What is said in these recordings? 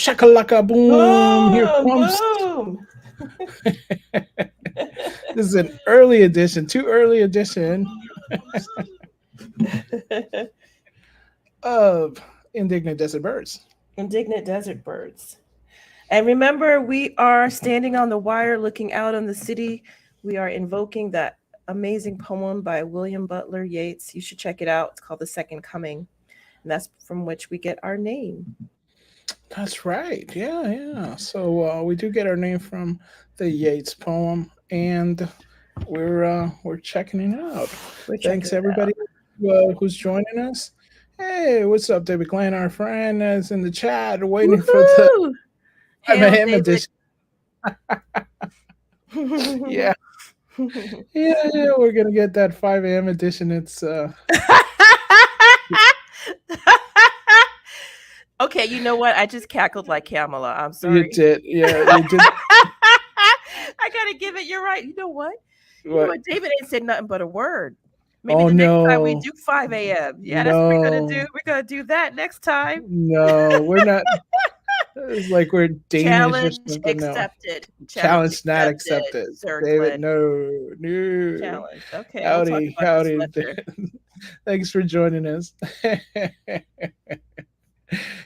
shakalaka, boom! Here Boom, comes. boom. This is an early edition, too early edition of Indignant Desert Birds. Indignant desert birds. And remember, we are standing on the wire looking out on the city. We are invoking that amazing poem by William Butler Yeats. You should check it out. It's called The Second Coming. And that's from which we get our name. That's right. Yeah, yeah. So we do get our name from the Yeats poem, and we're checking it out. We're checking Thanks it everybody out. who's joining us. Hey, what's up, David Glenn? Our friend is in the chat, waiting for the Woohoo! 5 Hail a.m. David. edition. Yeah, yeah. We're gonna get that 5 a.m. edition. It's Okay, you know what? I just cackled like Kamala. I'm you sorry. did. Yeah, you did. I gotta give it. You're right. You know what? You know What? what? David ain't said nothing but a word. Maybe Oh the next time we no, do 5 a.m. Yeah, that's what we're gonna do. no, We're gonna do that next time. no. We're not. It's like we're Danish or Challenge something. No. accepted. Challenge Challenge not accepted, accepted. Sir David, Glenn. no, no. Challenge. Okay, we'll talk Howdy, about this, howdy. Fletcher. Thanks for joining us.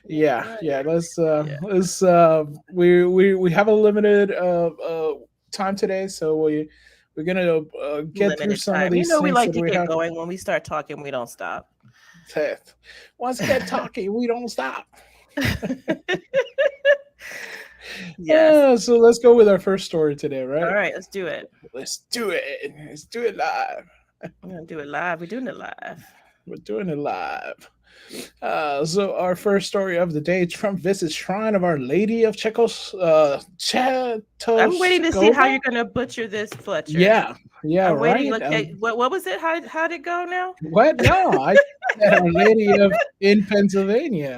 Yeah, Right. yeah. Yeah. Let's we have a limited time today, so we're gonna get through Limited some of time. You these know we things like that to we get have. going. When we start talking, we don't stop. Once get talking, we don't stop. Yes. So let's go with our first story today, All right? right, let's do it. Let's do it. Let's do it live. We're gonna do it live. We're doing it live. We're doing it live. So our first story of the day: Trump visits shrine of Our Lady of I'm waiting to see how Chetoscova. you're gonna butcher this, Fletcher. Yeah, yeah, I'm waiting. right. Look at what was it? How'd it go now? What? No, I said Our Lady of in Pennsylvania.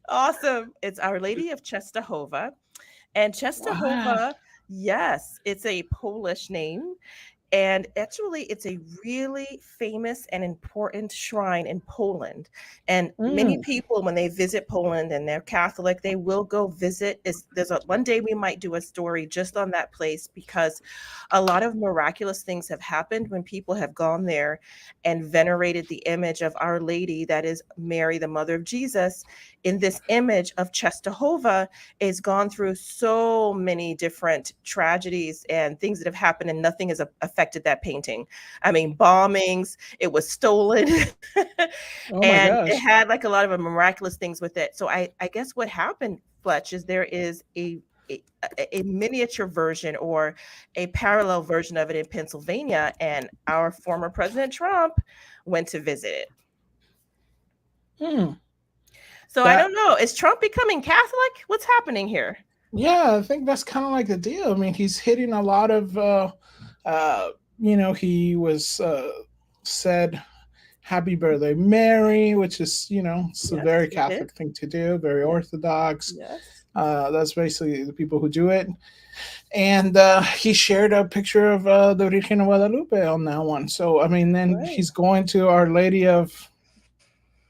Awesome. It's Our Lady of Czestochowa. And Wow. Czestochowa, yes, it's a Polish name. And actually, it's a really famous and important shrine in Poland. And many Mm, people, when they visit Poland and they're Catholic, they will go visit. One day we might do a story just on that place because a lot of miraculous things have happened when people have gone there and venerated the image of Our Lady, that is Mary, the mother of Jesus. In this image of Czestochowa, is gone through so many different tragedies and things that have happened, and nothing has affected that painting. I mean, bombings, it was stolen, oh my and it gosh. had like a lot of miraculous things with it. So I guess what happened, Fletch, is there is a, a miniature version or a parallel version of it in Pennsylvania, and our former President Trump went to visit it. Hmm. So I That don't know. Is Trump becoming Catholic? What's happening here? yeah, I think that's kind of like the deal. I mean, he's hitting a lot of uh he was said happy birthday Mary, which is, it's a Yes, very he did. Catholic thing to do, very Yes, orthodox. yes. That's basically the people who do it. And he shared a picture of the Virgen of Guadalupe on that one. So I mean, then Right. he's going to Our Lady of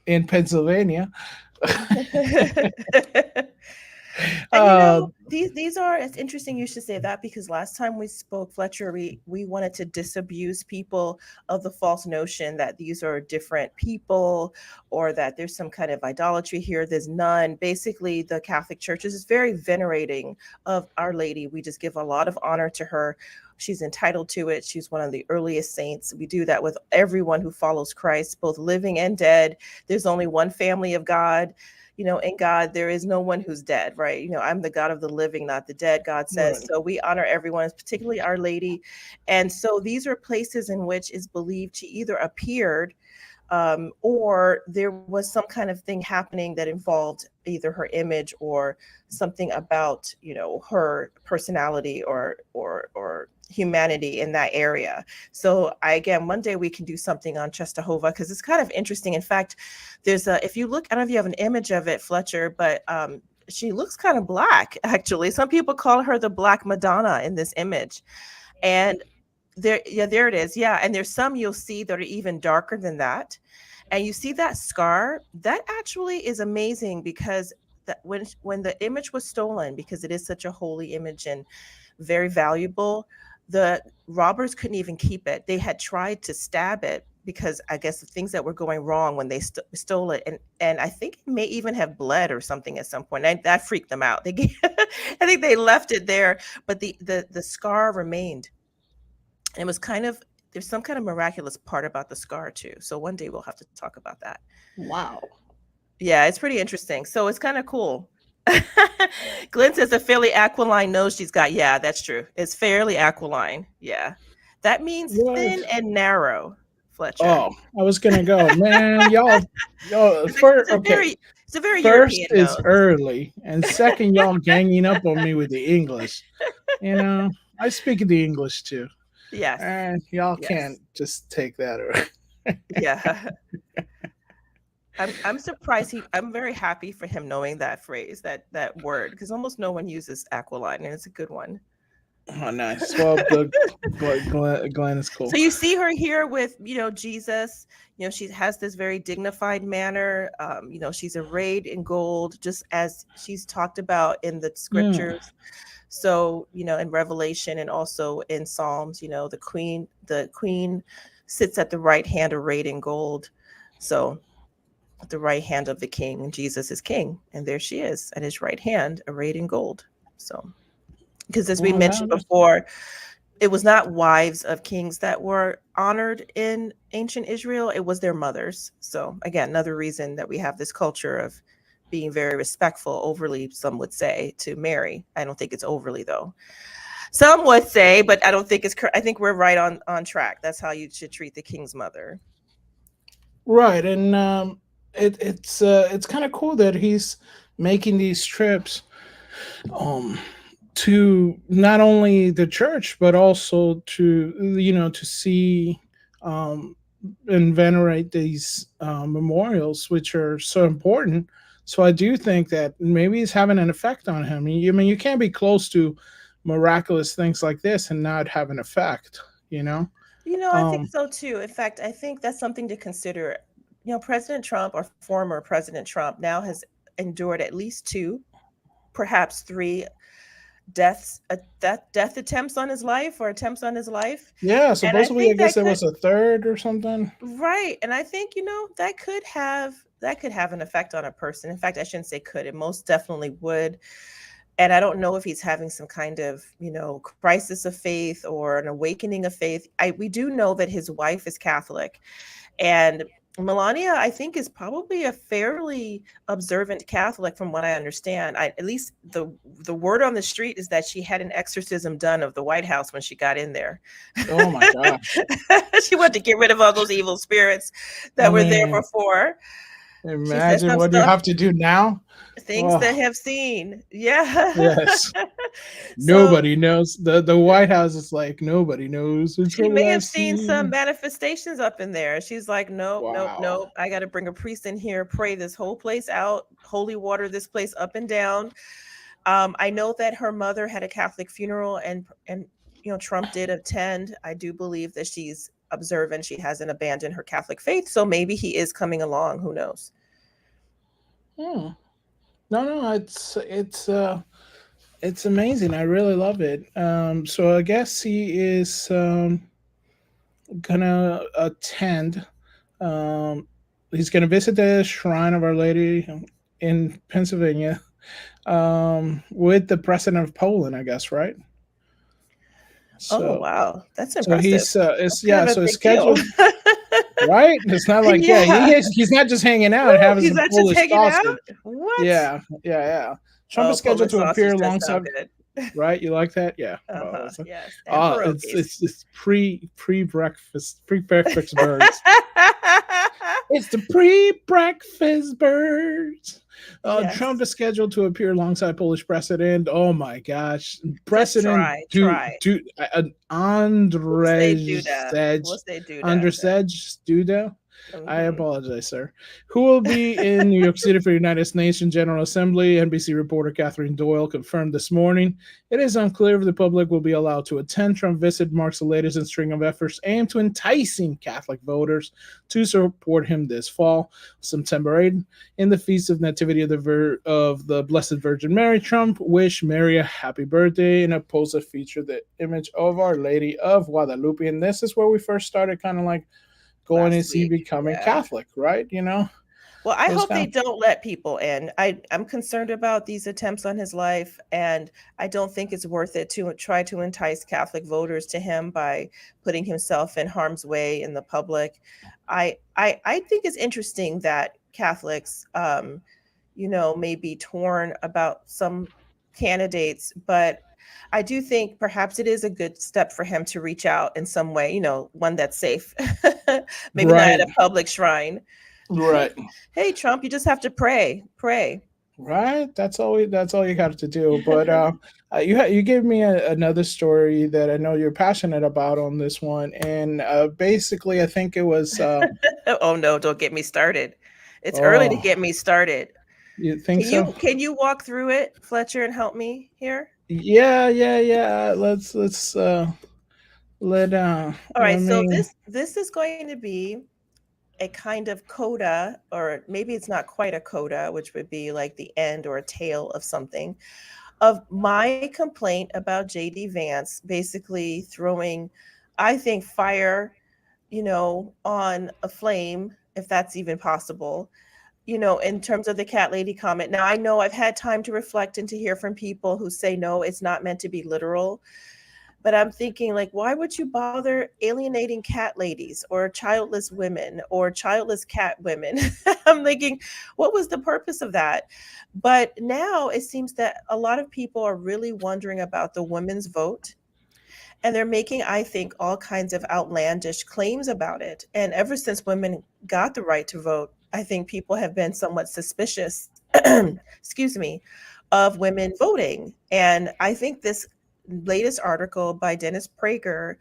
in Pennsylvania. And uh these are, it's interesting you should say that, because last time we spoke, Fletcher, we wanted to disabuse people of the false notion that these are different people or that there's some kind of idolatry here. There's none. Basically, the Catholic Church is very venerating of Our Lady. We just give a lot of honor to her. She's entitled to it. She's one of the earliest saints. We do that with everyone who follows Christ, both living and dead. There's only one family of God. In God, there is no one who's dead, right? I'm the God of the living, not the dead, God says. right. So we honor everyone, particularly Our Lady. And so these are places in which is believed she either appeared or there was some kind of thing happening that involved either her image or something about her personality or humanity in that area. So again, one day we can do something on Czestochowa because it's kind of interesting. In fact, if you look, I don't know if you have an image of it, Fletcher, but she looks kind of black, actually. Some people call her the Black Madonna in this image. And there it is. Yeah. And there's some you'll see that are even darker than that. And you see that scar, that actually is amazing because that when the image was stolen, because it is such a holy image and very valuable, the robbers couldn't even keep it. They had tried to stab it because I guess the things that were going wrong when they stole it, and I think it may even have bled or something at some point. That freaked them out. I think they left it there, but the scar remained. It was kind of, there's some kind of miraculous part about the scar too. So one day we'll have to talk about that. Wow. Yeah, it's pretty interesting. So it's kind of cool. Glenn says a fairly aquiline nose she's got. Yeah, that's true. It's fairly aquiline. Yeah. That means thin and narrow, Fletcher. Oh, I was gonna go, man. Y'all. First, okay. It's a very first European is nose. early, and second, y'all ganging up on me with the English. You know, I speak the English too. Yes. And y'all can't just take that away. Yeah. I'm surprised. I'm very happy for him knowing that phrase, that word, because almost no one uses aquiline, and it's a good one. Oh, nice. Well, Glenn is cool. So you see her here with, Jesus. She has this very dignified manner. She's arrayed in gold, just as she's talked about in the scriptures. So, in Revelation and also in Psalms, the queen sits at the right hand arrayed in gold. So at the right hand of the king, and Jesus is king, and there she is at his right hand arrayed in gold. So, because as we mentioned before, it was not wives of kings that were honored in ancient Israel, it was their mothers. So again, another reason that we have this culture of being very respectful, overly, some would say, to Mary. I don't think it's overly, though. Some would say, but I don't think it's, I think we're right on track. That's how you should treat the king's mother. Right. And it's kind of cool that he's making these trips to not only the church, but also to see and venerate these memorials, which are so important. So I do think that maybe it's having an effect on him. I mean, you can't be close to miraculous things like this and not have an effect, I think so too. In fact, I think that's something to consider. President Trump, or former President Trump, now has endured at least 2, perhaps 3 death attempts on his life, or attempts on his life. Yeah, supposedly I guess there was a 3rd or something. Right. And I think, that could have an effect on a person. In fact, I shouldn't say could, it most definitely would. And I don't know if he's having some kind of, crisis of faith or an awakening of faith. We do know that his wife is Catholic, and Melania, I think, is probably a fairly observant Catholic, from what I understand. At least the word on the street is that she had an exorcism done of the White House when she got in there. Oh my gosh! She wanted to get rid of all those evil spirits that were there before. Imagine what you have to do now. Things that have seen. Yeah. Yes. Nobody knows. The White House is like, nobody knows. She may have seen some manifestations up in there. She's like, nope. I got to bring a priest in here, pray this whole place out, holy water this place up and down. I know that her mother had a Catholic funeral, and Trump did attend. I do believe that she's observant. She hasn't abandoned her Catholic faith, so maybe he is coming along. Who knows? No, it's amazing. I really love it. So I guess he is gonna attend. He's gonna visit the Shrine of Our Lady in Pennsylvania with the president of Poland, I guess, right? So, wow, that's impressive. So he's so it's scheduled. Right? It's not like he's not just hanging out having some Polish sausage. What? Yeah. Trump is scheduled to appear alongside. Right? You like that? Yeah. Yes. It's pre-breakfast birds. It's the pre-breakfast birds. Yes. Trump is scheduled to appear alongside Polish President. Oh my gosh, President Andrzej Duda. I Mhm. apologize, sir. Who will be in New York City for the United Nations General Assembly? NBC reporter Catherine Doyle confirmed this morning. It is unclear if the public will be allowed to attend. Trump visit marks the latest in string of efforts aimed to enticing Catholic voters to support him this fall, September 8th. In the Feast of Nativity of of the Blessed Virgin Mary, Trump wished Mary a happy birthday in a post that featured the image of Our Lady of Guadalupe. And this is where we first started kind of like going, Last is he week. becoming Yeah. Catholic, right? Well, I It was hope kind they of don't let people in. I'm concerned about these attempts on his life, and I don't think it's worth it to try to entice Catholic voters to him by putting himself in harm's way in the public. I think it's interesting that Catholics, may be torn about some candidates, but I do think perhaps it is a good step for him to reach out in some way, one that's safe. Maybe not at right, a public shrine. right, Hey, Trump, you just have to pray. Pray. right. That's all you got to do. But you gave me another story that I know you're passionate about on this one, and basically, I think it was. Oh no, don't get me started. It's early to Oh, get me started. you think Can so? you can you walk through it, Fletcher, and help me here? Yeah, yeah, yeah. Let's All let right, so me. this is going to be a kind of coda, or maybe it's not quite a coda, which would be like the end or a tail of something, of my complaint about JD Vance basically throwing, I think, fire, on a flame, if that's even possible, in terms of the cat lady comment. Now, I know I've had time to reflect and to hear from people who say, no, it's not meant to be literal. But I'm thinking, like, why would you bother alienating cat ladies or childless women or childless cat women? I'm thinking, what was the purpose of that? But now it seems that a lot of people are really wondering about the women's vote. And they're making, I think, all kinds of outlandish claims about it. And ever since women got the right to vote, I think people have been somewhat suspicious, excuse me, of women voting. And I think this latest article by Dennis Prager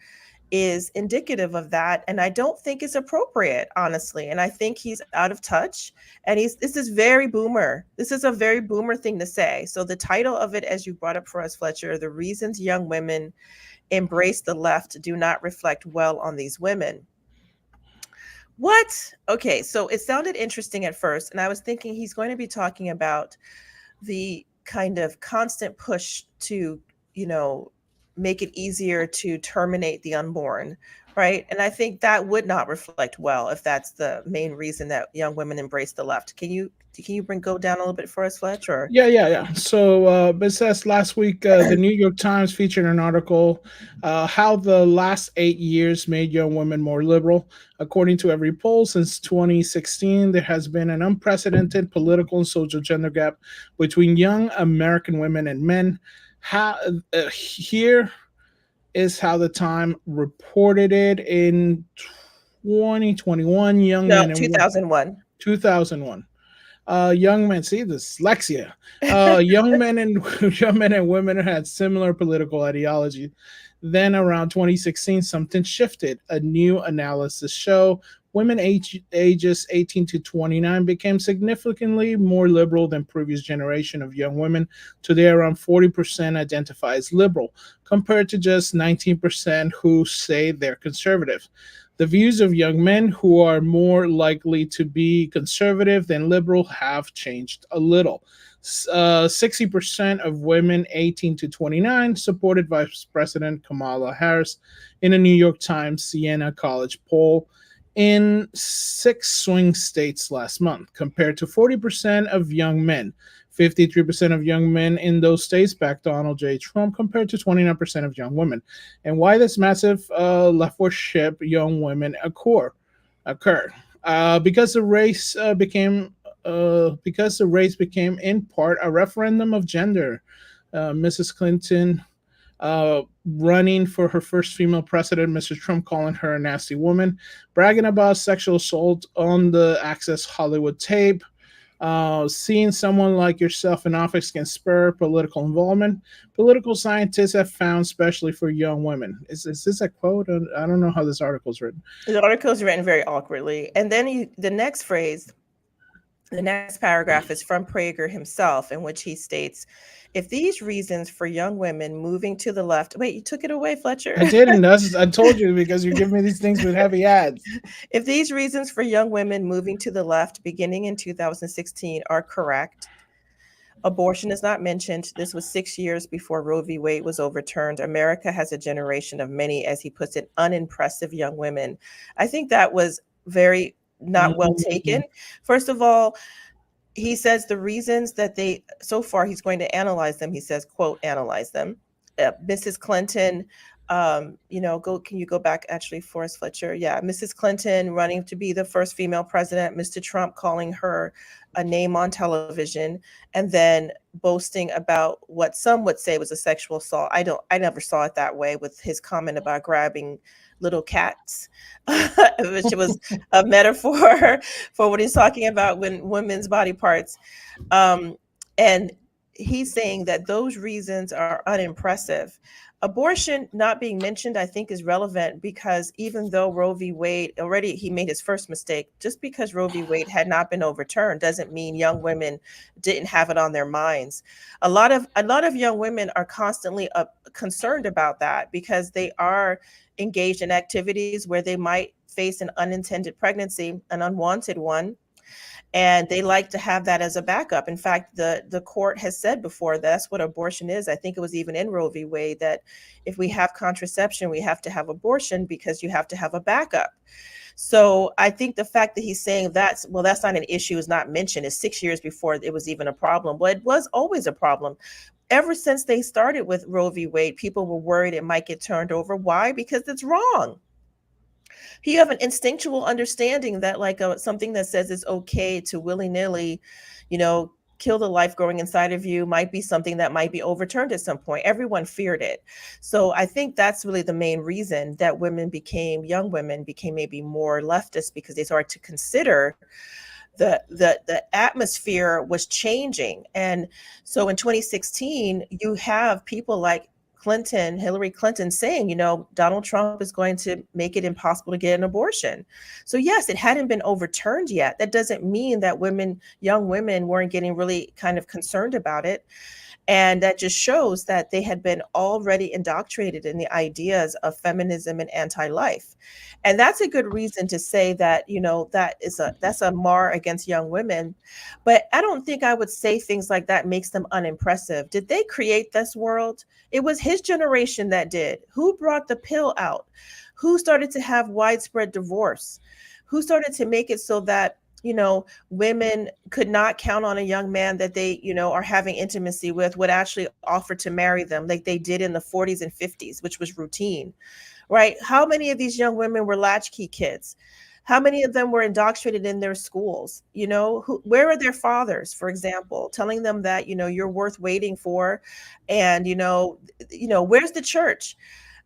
is indicative of that, and I don't think it's appropriate, honestly. And I think he's out of touch, and this is very boomer. This is a very boomer thing to say. So the title of it, as you brought up for us, Fletcher, the reasons young women embrace the left do not reflect well on these women. What? Okay, so it sounded interesting at first, and I was thinking he's going to be talking about the kind of constant push to, make it easier to terminate the unborn, right? And I think that would not reflect well if that's the main reason that young women embrace the left. Can you go down a little bit for us, Fletch? Or Yeah, yeah, yeah. So, it says last week, the New York Times featured an article how the last 8 years made young women more liberal. According to every poll since 2016, there has been an unprecedented political and social gender gap between young American women and men. How, here is how the Time reported it in 2021. Young no, men and 2001. 2001. Young men, see dyslexia. Young men and young men and women had similar political ideology. Then around 2016, something shifted. A new analysis show women ages 18 to 29 became significantly more liberal than previous generation of young women. Today, around 40% identify as liberal, compared to just 19% who say they're conservative. The views of young men who are more likely to be conservative than liberal have changed a little. 60% of women 18 to 29 supported Vice President Kamala Harris in a New York Times Siena College poll in 6 swing states last month, compared to 40% of young men. 53% of young men in those states backed Donald J. Trump, compared to 29% of young women. And why this massive leftwardship young women occurred? Because the race became in part a referendum of gender. Mrs. Clinton running for her first female president, Mr. Trump calling her a nasty woman, bragging about sexual assault on the Access Hollywood tape, Seeing someone like yourself in office can spur political involvement. Political scientists have found, especially for young women. Is this a quote? I don't know how this article is written. The article is written very awkwardly. And then the next phrase, the next paragraph is from Prager himself, in which he states, if these reasons for young women moving to the left, wait, you took it away, Fletcher. I didn't. I told you because you give me these things with heavy ads. If these reasons for young women moving to the left beginning in 2016 are correct, abortion is not mentioned. This was 6 years before Roe v. Wade was overturned. America has a generation of many, as he puts it, unimpressive young women. I think that was very not well taken. First of all, he says the reasons that so far he's going to analyze them. He says, quote, analyze them. Mrs. Clinton, can you go back actually for us, Fletcher? Yeah, Mrs. Clinton running to be the first female president, Mr. Trump calling her a name on television, and then boasting about what some would say was a sexual assault. I never saw it that way, with his comment about grabbing little cats, which was a metaphor for what he's talking about when women's body parts. And he's saying that those reasons are unimpressive. Abortion not being mentioned, I think, is relevant because even though Roe v. Wade, already he made his first mistake, just because Roe v. Wade had not been overturned doesn't mean young women didn't have it on their minds. A lot of young women are constantly concerned about that because they are engaged in activities where they might face an unintended pregnancy, an unwanted one. And they like to have that as a backup. In fact, the court has said before that's what abortion is. I think it was even in Roe v. Wade that if we have contraception, we have to have abortion because you have to have a backup. So I think the fact that he's saying that's not an issue, is not mentioned, is 6 years before it was even a problem. Well, it was always a problem. Ever since they started with Roe v. Wade, people were worried it might get turned over. Why? Because it's wrong. You have an instinctual understanding that something that says it's okay to willy-nilly, kill the life growing inside of you might be something that might be overturned at some point. Everyone feared it. So I think that's really the main reason that young women became maybe more leftist, because they started to consider the atmosphere was changing. And so in 2016, you have people like Hillary Clinton saying, Donald Trump is going to make it impossible to get an abortion. So yes, it hadn't been overturned yet. That doesn't mean that young women weren't getting really kind of concerned about it. And that just shows that they had been already indoctrinated in the ideas of feminism and anti-life. And that's a good reason to say that, that's a mar against young women. But I don't think I would say things like that makes them unimpressive. Did they create this world? It was his generation that did. Who brought the pill out? Who started to have widespread divorce? Who started to make it so that women could not count on a young man that they, are having intimacy with would actually offer to marry them like they did in the 40s and 50s, which was routine, right? How many of these young women were latchkey kids? How many of them were indoctrinated in their schools? Where are their fathers, for example, telling them that, you're worth waiting for? And, where's the church?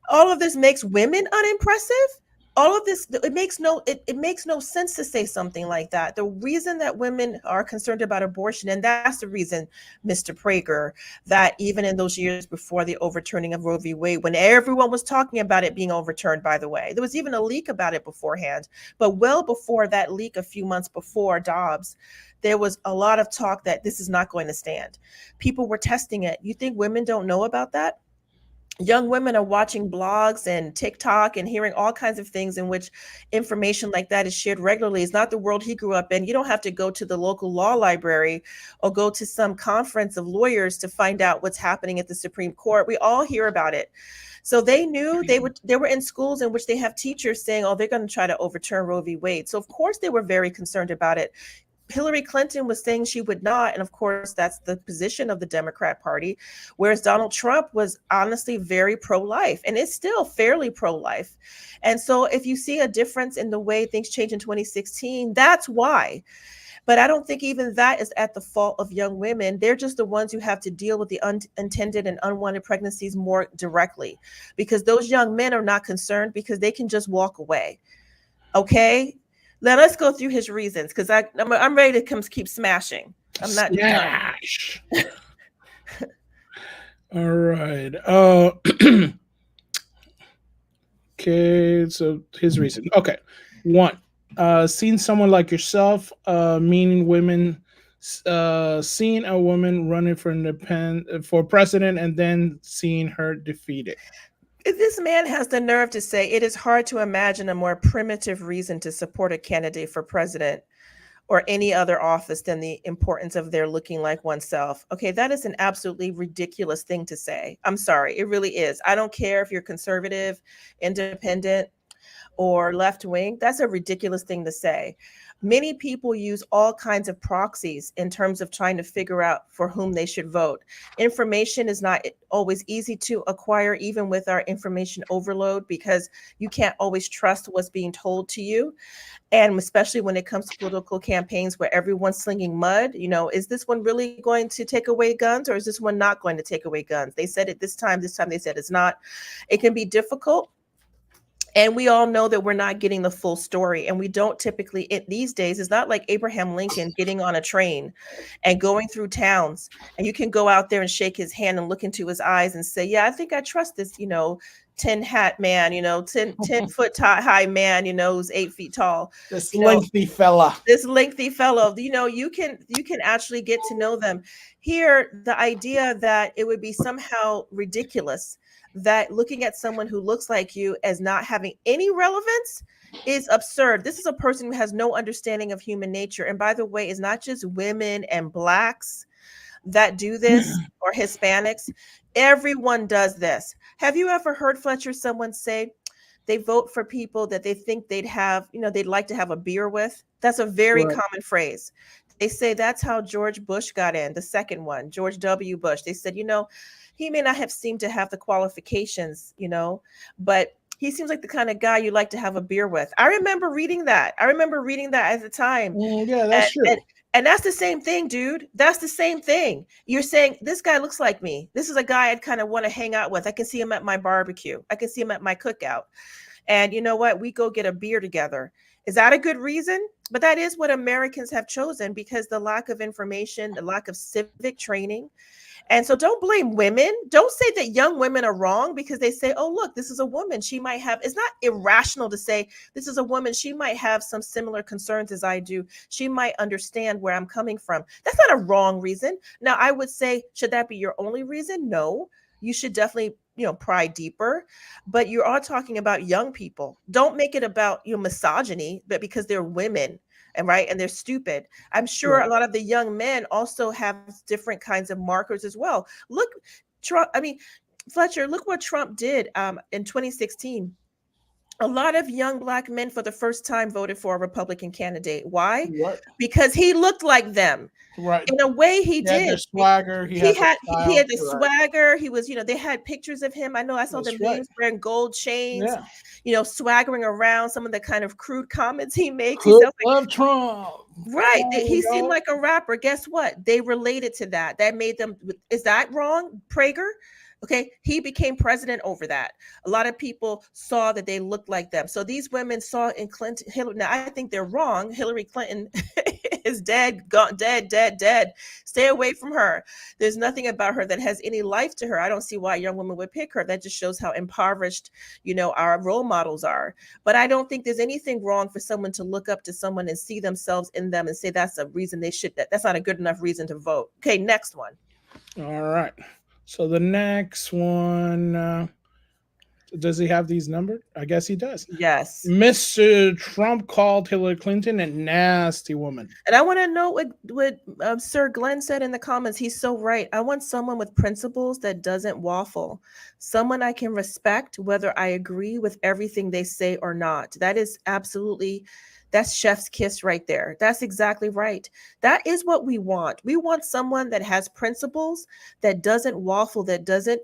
All of this makes women unimpressive. All of this, it makes no sense to say something like that. The reason that women are concerned about abortion, and that's the reason, Mr. Prager, that even in those years before the overturning of Roe v. Wade, when everyone was talking about it being overturned, by the way, there was even a leak about it beforehand. But well before that leak, a few months before Dobbs, there was a lot of talk that this is not going to stand. People were testing it. You think women don't know about that? Young women are watching blogs and TikTok and hearing all kinds of things in which information like that is shared regularly. It's not the world he grew up in. You don't have to go to the local law library or go to some conference of lawyers to find out what's happening at the Supreme Court. We all hear about it. So they knew they were in schools in which they have teachers saying, oh, they're going to try to overturn Roe v. Wade. So of course they were very concerned about it. Hillary Clinton was saying she would not. And of course, that's the position of the Democrat Party, whereas Donald Trump was honestly very pro-life and is still fairly pro-life. And so if you see a difference in the way things changed in 2016, that's why. But I don't think even that is at the fault of young women. They're just the ones who have to deal with the unintended and unwanted pregnancies more directly, because those young men are not concerned because they can just walk away. Okay? Let us go through his reasons, because I'm ready to keep smashing. I'm not done. Smash. All right. Okay, so his reason. Okay. One, seeing someone like yourself, meaning women, seeing a woman running for president and then seeing her defeated. This man has the nerve to say it is hard to imagine a more primitive reason to support a candidate for president or any other office than the importance of their looking like oneself. Okay, that is an absolutely ridiculous thing to say. I'm sorry, it really is. I don't care if you're conservative, independent, or left wing. That's a ridiculous thing to say. Many people use all kinds of proxies in terms of trying to figure out for whom they should vote. Information is not always easy to acquire, even with our information overload, because you can't always trust what's being told to you. And especially when it comes to political campaigns where everyone's slinging mud, is this one really going to take away guns, or is this one not going to take away guns? They said it this time they said it's not. It can be difficult. And we all know that we're not getting the full story. And we don't typically, these days, it's not like Abraham Lincoln getting on a train and going through towns. And you can go out there and shake his hand and look into his eyes and say, yeah, I think I trust this, 10 hat man, 10 foot high man, who's 8 feet tall. This lengthy fella. You can actually get to know them. Here, the idea that it would be somehow ridiculous that looking at someone who looks like you as not having any relevance is absurd. This is a person who has no understanding of human nature. And by the way, it's not just women and Blacks that do this or Hispanics. Everyone does this. Have you ever heard, Fletcher, someone say they vote for people that they think they'd like to have a beer with? That's a very common phrase. They say that's how George Bush got in, the second one, George W. Bush. They said, he may not have seemed to have the qualifications, but he seems like the kind of guy you like to have a beer with. I remember reading that at the time. Yeah, that's true. And that's the same thing, dude. That's the same thing. You're saying, this guy looks like me. This is a guy I'd kind of want to hang out with. I can see him at my barbecue. I can see him at my cookout. And you know what? We go get a beer together. Is that a good reason? But that is what Americans have chosen, because the lack of information, the lack of civic training. And so don't blame women. Don't say that young women are wrong because they say, oh, look, this is a woman. She might have, it's not irrational to say this is a woman. She might have some similar concerns as I do. She might understand where I'm coming from. That's not a wrong reason. Now, I would say, should that be your only reason? No, you should definitely, pry deeper. But you're all talking about young people. Don't make it about misogyny, but because they're women. And they're stupid. I'm sure a lot of the young men also have different kinds of markers as well. Look, Trump, Fletcher, look what Trump did in 2016. A lot of young Black men for the first time voted for a Republican candidate. Why? What? Because he looked like them. Right. In a way, he did. The swagger. He had the swagger. He was, they had pictures of him. I saw the memes wearing gold chains, swaggering around. Some of the kind of crude comments he makes. He sounds love Trump. Right. He seemed like a rapper. Guess what? They related to that. That made them. Is that wrong, Prager? Okay, he became president over that. A lot of people saw that they looked like them. So these women saw in Clinton, Hillary. Now I think they're wrong. Hillary Clinton is dead, gone, dead. Stay away from her. There's nothing about her that has any life to her. I don't see why a young woman would pick her. That just shows how impoverished, our role models are. But I don't think there's anything wrong for someone to look up to someone and see themselves in them and say that's a reason they should. That's not a good enough reason to vote. Okay, next one. All right. So the next one, does he have these numbered? I guess he does. Yes. Mr. Trump called Hillary Clinton a nasty woman. And I want to know what Sir Glenn said in the comments. He's so right. I want someone with principles that doesn't waffle. Someone I can respect, whether I agree with everything they say or not. That is absolutely... That's chef's kiss right there. That's exactly right. That is what we want. We want someone that has principles, that doesn't waffle, that doesn't,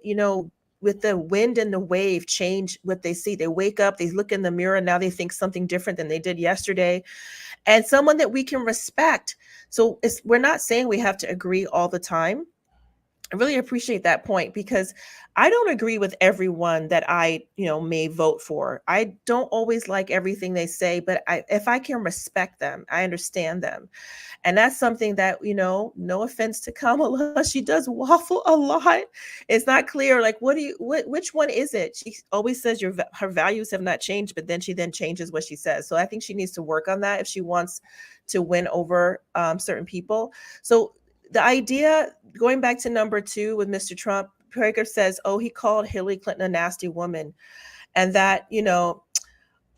with the wind and the wave change what they see. They wake up, they look in the mirror, now they think something different than they did yesterday. And someone that we can respect. So we're not saying we have to agree all the time. I really appreciate that point because I don't agree with everyone that I, may vote for. I don't always like everything they say, but if I can respect them, I understand them. And that's something that, no offense to Kamala, she does waffle a lot. It's not clear, like, which one is it? She always says her values have not changed, but then she changes what she says. So I think she needs to work on that if she wants to win over certain people. So the idea, going back to number 2 with Mr. Trump, Prager says, oh, he called Hillary Clinton a nasty woman. And that,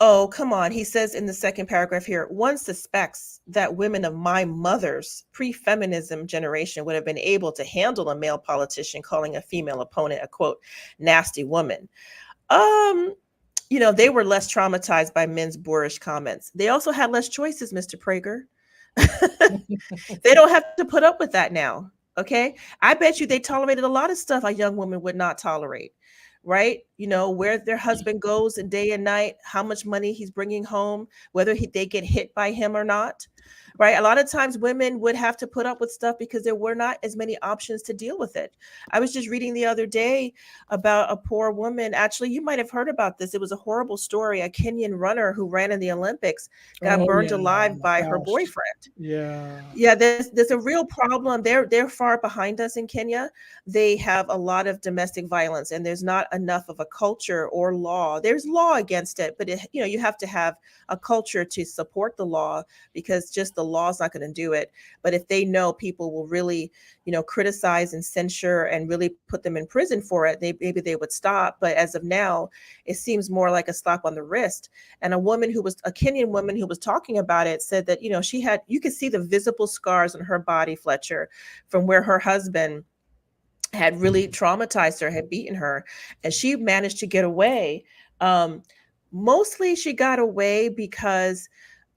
oh, come on. He says in the second paragraph here, one suspects that women of my mother's pre-feminism generation would have been able to handle a male politician calling a female opponent a, quote, nasty woman. They were less traumatized by men's boorish comments. They also had less choices, Mr. Prager. They don't have to put up with that now. Okay. I bet you they tolerated a lot of stuff a young woman would not tolerate. Right. Where their husband goes and day and night, how much money he's bringing home, whether they get hit by him or not. Right. A lot of times women would have to put up with stuff because there were not as many options to deal with it. I was just reading the other day about a poor woman. Actually, you might have heard about this. It was a horrible story. A Kenyan runner who ran in the Olympics got burned alive by her boyfriend. Yeah, there's a real problem. They're far behind us in Kenya. They have a lot of domestic violence, and there's not enough of a culture or law. There's law against it, but you have to have a culture to support the law, because just the law is not going to do it. But if they know people will really, criticize and censure and really put them in prison for it, maybe they would stop. But as of now, it seems more like a slap on the wrist. And a Kenyan woman who was talking about it said that, you could see the visible scars on her body, Fletcher, from where her husband had really traumatized her, had beaten her, and she managed to get away. Mostly she got away because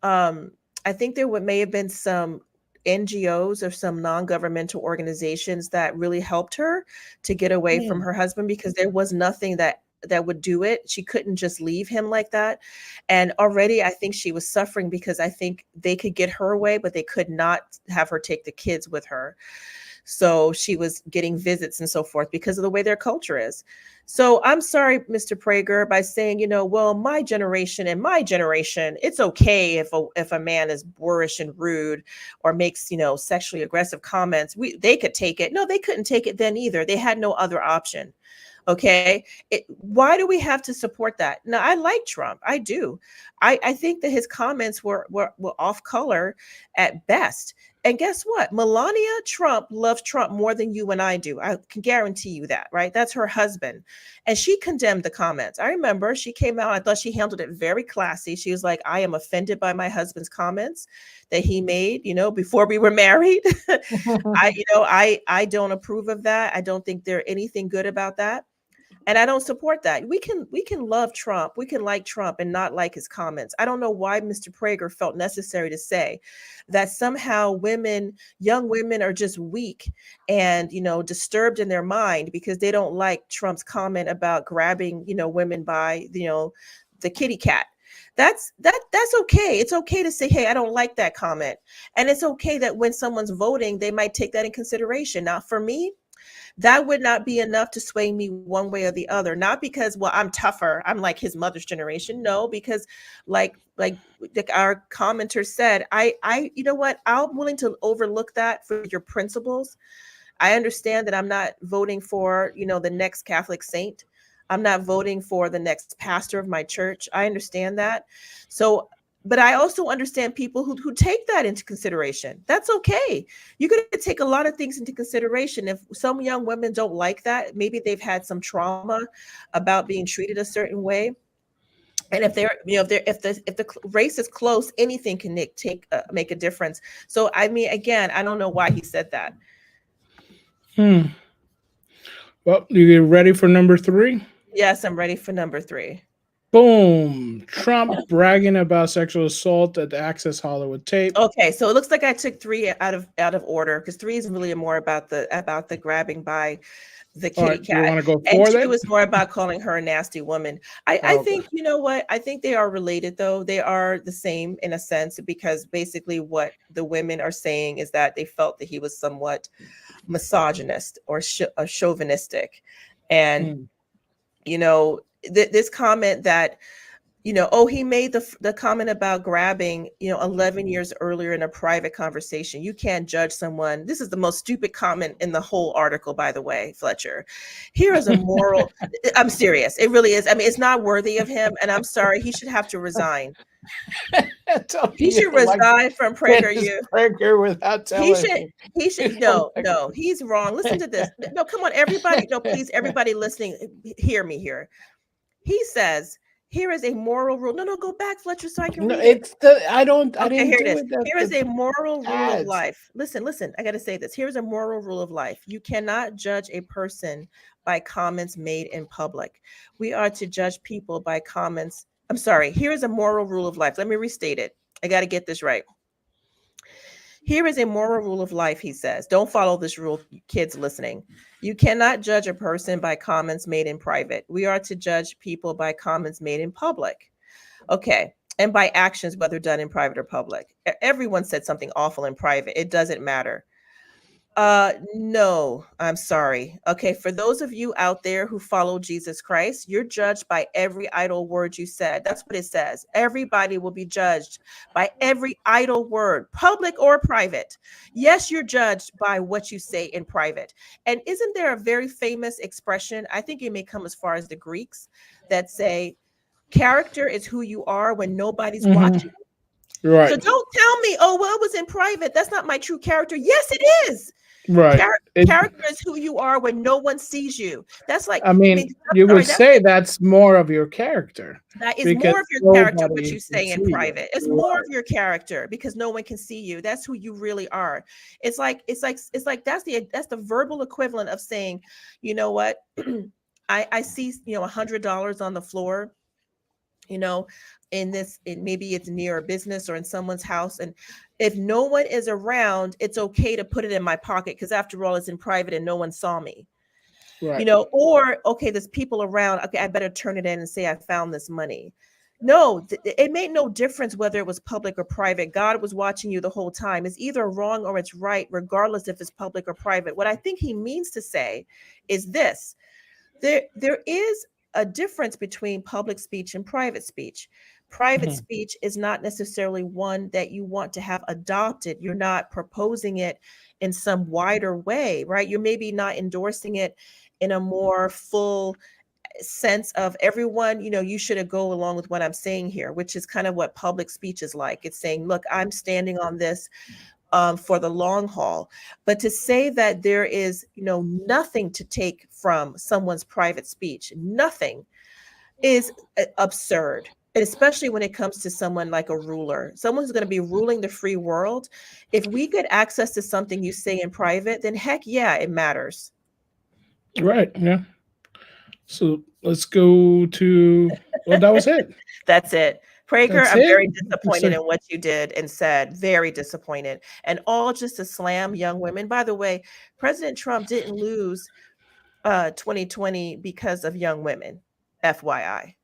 I think there may have been some NGOs or some non-governmental organizations that really helped her to get away from her husband, because there was nothing that would do it. She couldn't just leave him like that. And already I think she was suffering because I think they could get her away, but they could not have her take the kids with her. So she was getting visits and so forth because of the way their culture is. So I'm sorry, Mr. Prager, by saying, well, my generation, it's okay if a man is boorish and rude or makes, sexually aggressive comments. They could take it. No, they couldn't take it then either. They had no other option. Okay. Why do we have to support that? Now, I like Trump. I do. I think that his comments were off color at best. And guess what? Melania Trump loves Trump more than you and I do. I can guarantee you that, right? That's her husband. And she condemned the comments. I remember she came out. I thought she handled it very classy. She was like, I am offended by my husband's comments that he made, before we were married. I don't approve of that. I don't think there's anything good about that. And I don't support that. We can love Trump. We can like Trump and not like his comments. I don't know why Mr. Prager felt necessary to say that somehow young women are just weak and, disturbed in their mind because they don't like Trump's comment about grabbing, women by, the kitty cat. That's okay. It's okay to say, hey, I don't like that comment. And it's okay that when someone's voting, they might take that in consideration. Now, for me, that would not be enough to sway me one way or the other. Not because, well, I'm tougher, I'm like his mother's generation. No, because like our commenter said, you know what? I'm willing to overlook that for your principles. I understand that I'm not voting for, the next Catholic saint. I'm not voting for the next pastor of my church. I understand that. So, but I also understand people who take that into consideration. That's okay. You're going to take a lot of things into consideration. If some young women don't like that, maybe they've had some trauma about being treated a certain way. And if the race is close, anything can make a difference. So, I mean, again, I don't know why he said that. Well, you get ready for number 3? Yes, I'm ready for number 3. Boom. Trump bragging about sexual assault at the Access Hollywood tape. Okay, so it looks like I took 3 out of order, because 3 is really more about the grabbing by the kitty cat. You want to go and 4 then? 2 was more about calling her a nasty woman. I think, you know what? I think they are related, though. They are the same in a sense, because basically what the women are saying is that they felt that he was somewhat misogynist or chauvinistic. And, Mm. this comment that, he made the comment about grabbing, 11 years earlier in a private conversation. You can't judge someone. This is the most stupid comment in the whole article, by the way, Fletcher. Here is a moral. I'm serious. It really is. I mean, it's not worthy of him. And I'm sorry. He should have to resign. He should resign from PragerU. Prager without He telling should, me. no, he's wrong. Listen to this. No, come on, everybody. No, please, everybody listening, hear me here. He says, here is a moral rule. No, go back, Fletcher, so I can read it. I Okay, didn't here it do is. it. Here is a moral rule of ads. life. Listen, I got to say this. Here's a moral rule of life. You cannot judge a person by comments made in public. We are to judge people by comments. I'm sorry. Here is a moral rule of life. Let me restate it. I got to get this right. Here is a moral rule of life, he says. Don't follow this rule, kids listening. You cannot judge a person by comments made in private. We are to judge people by comments made in public. Okay. And by actions, whether done in private or public. Everyone said something awful in private. It doesn't matter. No, I'm sorry. Okay, for those of you out there who follow Jesus Christ, you're judged by every idle word you said. That's what it says. Everybody will be judged by every idle word, public or private. Yes, you're judged by what you say in private. And isn't there a very famous expression? I think it may come as far as the Greeks that say, character is who you are when nobody's watching. Right. So don't tell me, oh, well, it was in private. That's not my true character. Yes, it is. Right. Character is who you are when no one sees you. That's like, you would say that's more of your character. That is more of your character, what you say in private. It's more of your character because no one can see you. That's who you really are. It's like that's the verbal equivalent of saying, you know what, I see, $100 on the floor, maybe it's near a business or in someone's house. And if no one is around, it's okay to put it in my pocket because after all, it's in private and no one saw me. Right. Or, okay, there's people around. Okay, I better turn it in and say I found this money. No, it made no difference whether it was public or private. God was watching you the whole time. It's either wrong or it's right, regardless if it's public or private. What I think he means to say is this. There is a difference between public speech and private speech. Private speech is not necessarily one that you want to have adopted. You're not proposing it in some wider way, right? You're maybe not endorsing it in a more full sense of everyone, you should go along with what I'm saying here, which is kind of what public speech is like. It's saying, look, I'm standing on this for the long haul. But to say that there is, nothing to take from someone's private speech, nothing, is absurd. And especially when it comes to someone like a ruler, someone who's going to be ruling the free world. If we get access to something you say in private, then heck yeah, it matters. Right. Yeah. So let's go to, well, that was it. That's it. Prager, I'm very disappointed in what you did and said. Very disappointed. And all just to slam young women. By the way, President Trump didn't lose 2020 because of young women. FYI.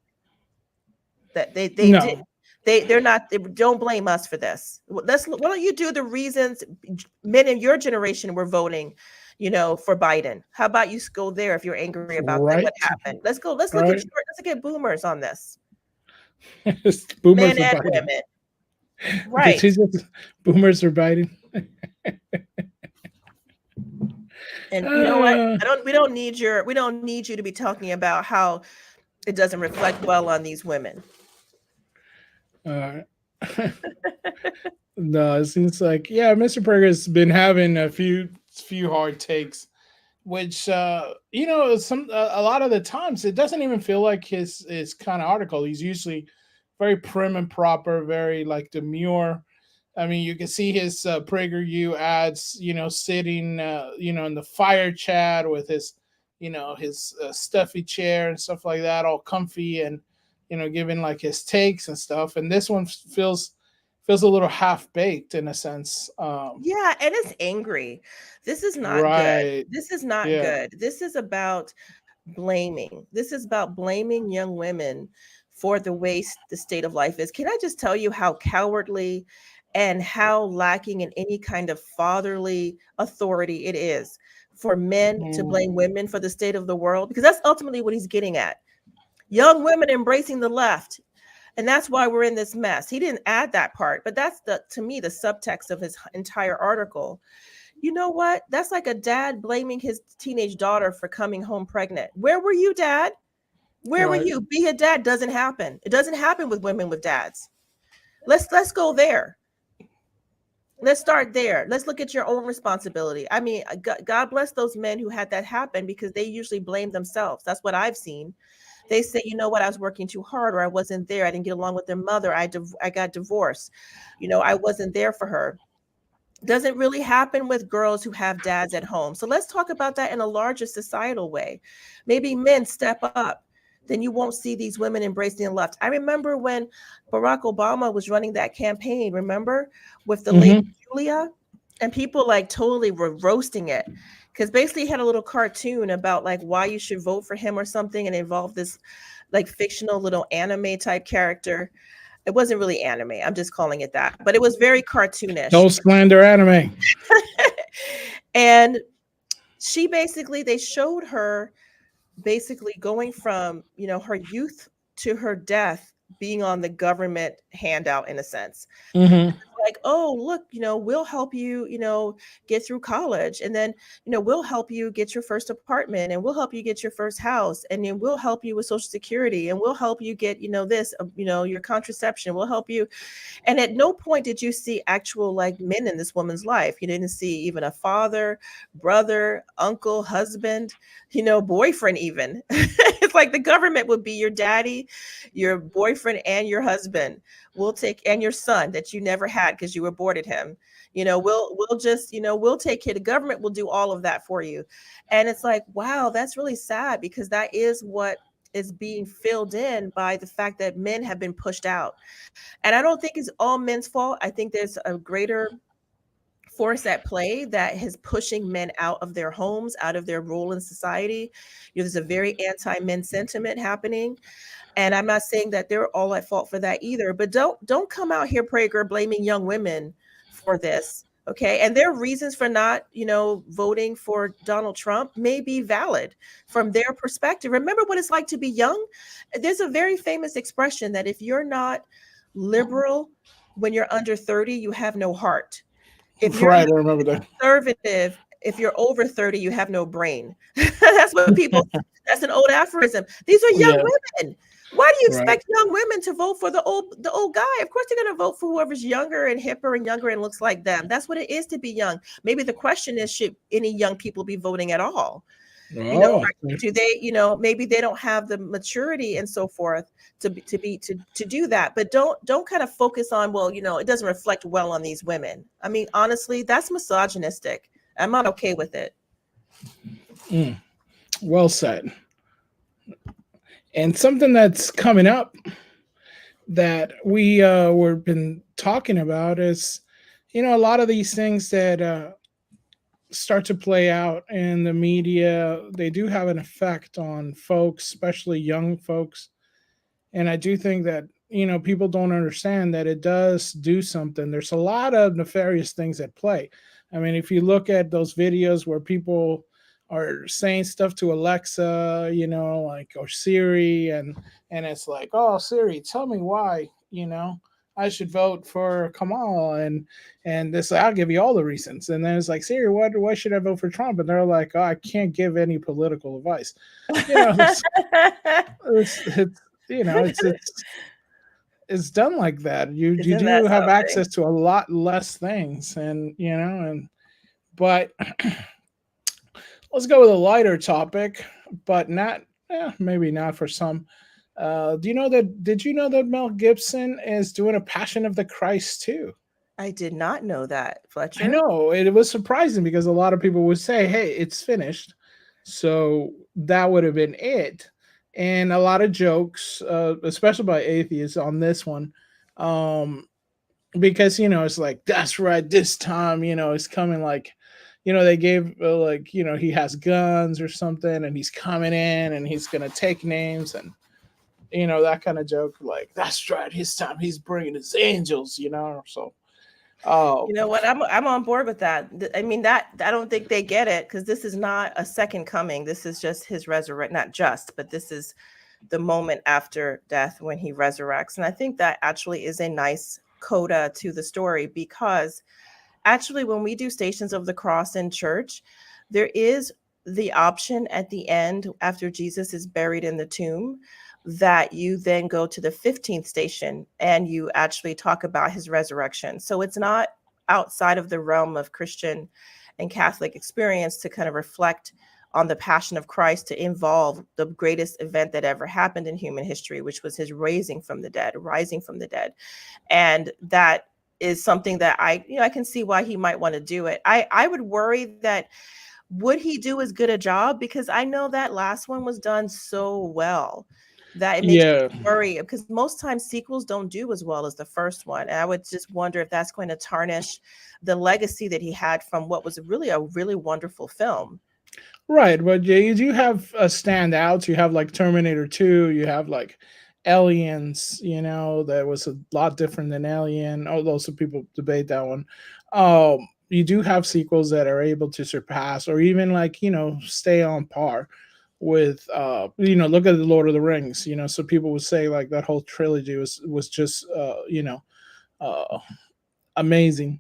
That they did. They're not. Don't blame us for this. Why don't you do the reasons men in your generation were voting, for Biden? How about you go there if you're angry about what happened? Let's go. Let's look at boomers on this. Boomers men and Biden. Women. Right. Boomers are Biden. And you know what? We don't need you to be talking about how it doesn't reflect well on these women. No, it seems like Mr. Prager's been having a few hard takes, which a lot of the times it doesn't even feel like his kind of article. He's usually very prim and proper, very like demure. I mean, you can see his PragerU ads, sitting, in the fire chat with his, his stuffy chair and stuff like that, all comfy and, giving like his takes and stuff. And this one feels a little half baked in a sense. Yeah, and it's angry. This is not good. This is not good. This is about blaming. This is about blaming young women for the way the state of life is. Can I just tell you how cowardly and how lacking in any kind of fatherly authority it is for men to Mm. blame women for the state of the world, because that's ultimately what he's getting at. Young women embracing the left. And that's why we're in this mess. He didn't add that part, but that's the, to me, the subtext of his entire article. You know what? That's like a dad blaming his teenage daughter for coming home pregnant. Where were you, dad? Where were Right. you? Be a dad doesn't happen. It doesn't happen with women with dads. Let's go there. Let's start there. Let's look at your own responsibility. I mean, God bless those men who had that happen, because they usually blame themselves. That's what I've seen. They say, you know what, I was working too hard, or I wasn't there. I didn't get along with their mother. I got divorced. You know, I wasn't there for her. Doesn't really happen with girls who have dads at home. So let's talk about that in a larger societal way. Maybe men step up. Then you won't see these women embracing the left. I remember when Barack Obama was running that campaign, remember, with the lady Mm-hmm. Julia, and people like totally were roasting it, because basically he had a little cartoon about like why you should vote for him or something, and it involved this like fictional little anime type character. It wasn't really anime. I'm just calling it that, but it was very cartoonish. Don't slander anime. And she basically, they showed her basically going from, you know, her youth to her death being on the government handout in a sense. Mm-hmm. Like, oh, look, you know, we'll help you, you know, get through college. And then, you know, we'll help you get your first apartment, and we'll help you get your first house. And then we'll help you with Social Security, and we'll help you get, you know, this, you know, your contraception. We'll help you. And at no point did you see actual like men in this woman's life. You didn't see even a father, brother, uncle, husband, you know, boyfriend, even. It's like the government would be your daddy, your boyfriend, and your husband. We'll take, and your son that you never had because you aborted him. You know, we'll just, you know, we'll take care. The government will do all of that for you. And it's like, wow, that's really sad, because that is what is being filled in by the fact that men have been pushed out. And I don't think it's all men's fault. I think there's a greater force at play that is pushing men out of their homes, out of their role in society. You know, there's a very anti-men sentiment happening. And I'm not saying that they're all at fault for that either, but don't come out here, Prager, blaming young women for this. Okay. And their reasons for not, you know, voting for Donald Trump may be valid from their perspective. Remember what it's like to be young. There's a very famous expression that if you're not liberal when you're under 30, you have no heart. If you're Right. I remember that. conservative, if you're over 30, you have no brain. That's what people, that's an old aphorism. These are young Yeah. women. Why do you Right. expect young women to vote for the old guy? Of course they're going to vote for whoever's younger and hipper and younger and looks like them. That's what it is to be young. Maybe the question is, should any young people be voting at all? You know, Oh. do they, you know, maybe they don't have the maturity and so forth to do that. But don't kind of focus on, well, you know, it doesn't reflect well on these women. I mean, honestly, that's misogynistic. I'm not okay with it. Mm. Well said. And something that's coming up that we've been talking about is, you know, a lot of these things that start to play out in the media, they do have an effect on folks, especially young folks. And I do think that, you know, people don't understand that it does do something. There's a lot of nefarious things at play. I mean, if you look at those videos where people are saying stuff to Alexa, you know, like, or Siri, and it's like, oh, Siri, tell me why, you know, I should vote for Kamal, and this, I'll give you all the reasons. And then it's like, Siri, why should I vote for Trump? And they're like, oh, I can't give any political advice. You know, it's you know, it's done like that. You Isn't that do have something? access to a lot less things, and you know, and but let's go with a lighter topic, but not maybe not for some. Do you know that? Did you know that Mel Gibson is doing a Passion of the Christ too? I did not know that, I Fletcher. know it was surprising because a lot of people would say, "Hey, it's finished," so that would have been it. And a lot of jokes, especially by atheists, on this one, um, because you know it's like that's right. This time, you know, it's coming like, you know, they gave like, you know, he has guns or something, and he's coming in and he's gonna take names and you know that kind of joke. Like that's right. His time, he's bringing his angels, you know. So You Oh, know what? I'm on board with that. I mean, that I don't think they get it because this is not a second coming. This is just his resurrect. Not just, but this is the moment after death when he resurrects. And I think that actually is a nice coda to the story because actually, when we do Stations of the Cross in church, there is the option at the end after Jesus is buried in the tomb that you then go to the 15th station and you actually talk about his resurrection. So it's not outside of the realm of Christian and Catholic experience to kind of reflect on the passion of Christ to involve the greatest event that ever happened in human history, which was his raising from the dead, rising from the dead. And that is something that I can see why he might want to do it. I would worry that would he do as good a job, because I know that last one was done so well that it makes yeah. you worry, because most times sequels don't do as well as the first one. And I would just wonder if that's going to tarnish the legacy that he had from what was really a really wonderful film. Right, but yeah, you do have standouts. You have like Terminator 2, you have like Aliens, that was a lot different than Alien, although some people debate that one. You do have sequels that are able to surpass or even like, stay on par with look at the Lord of the Rings, so people would say like that whole trilogy was just uh amazing.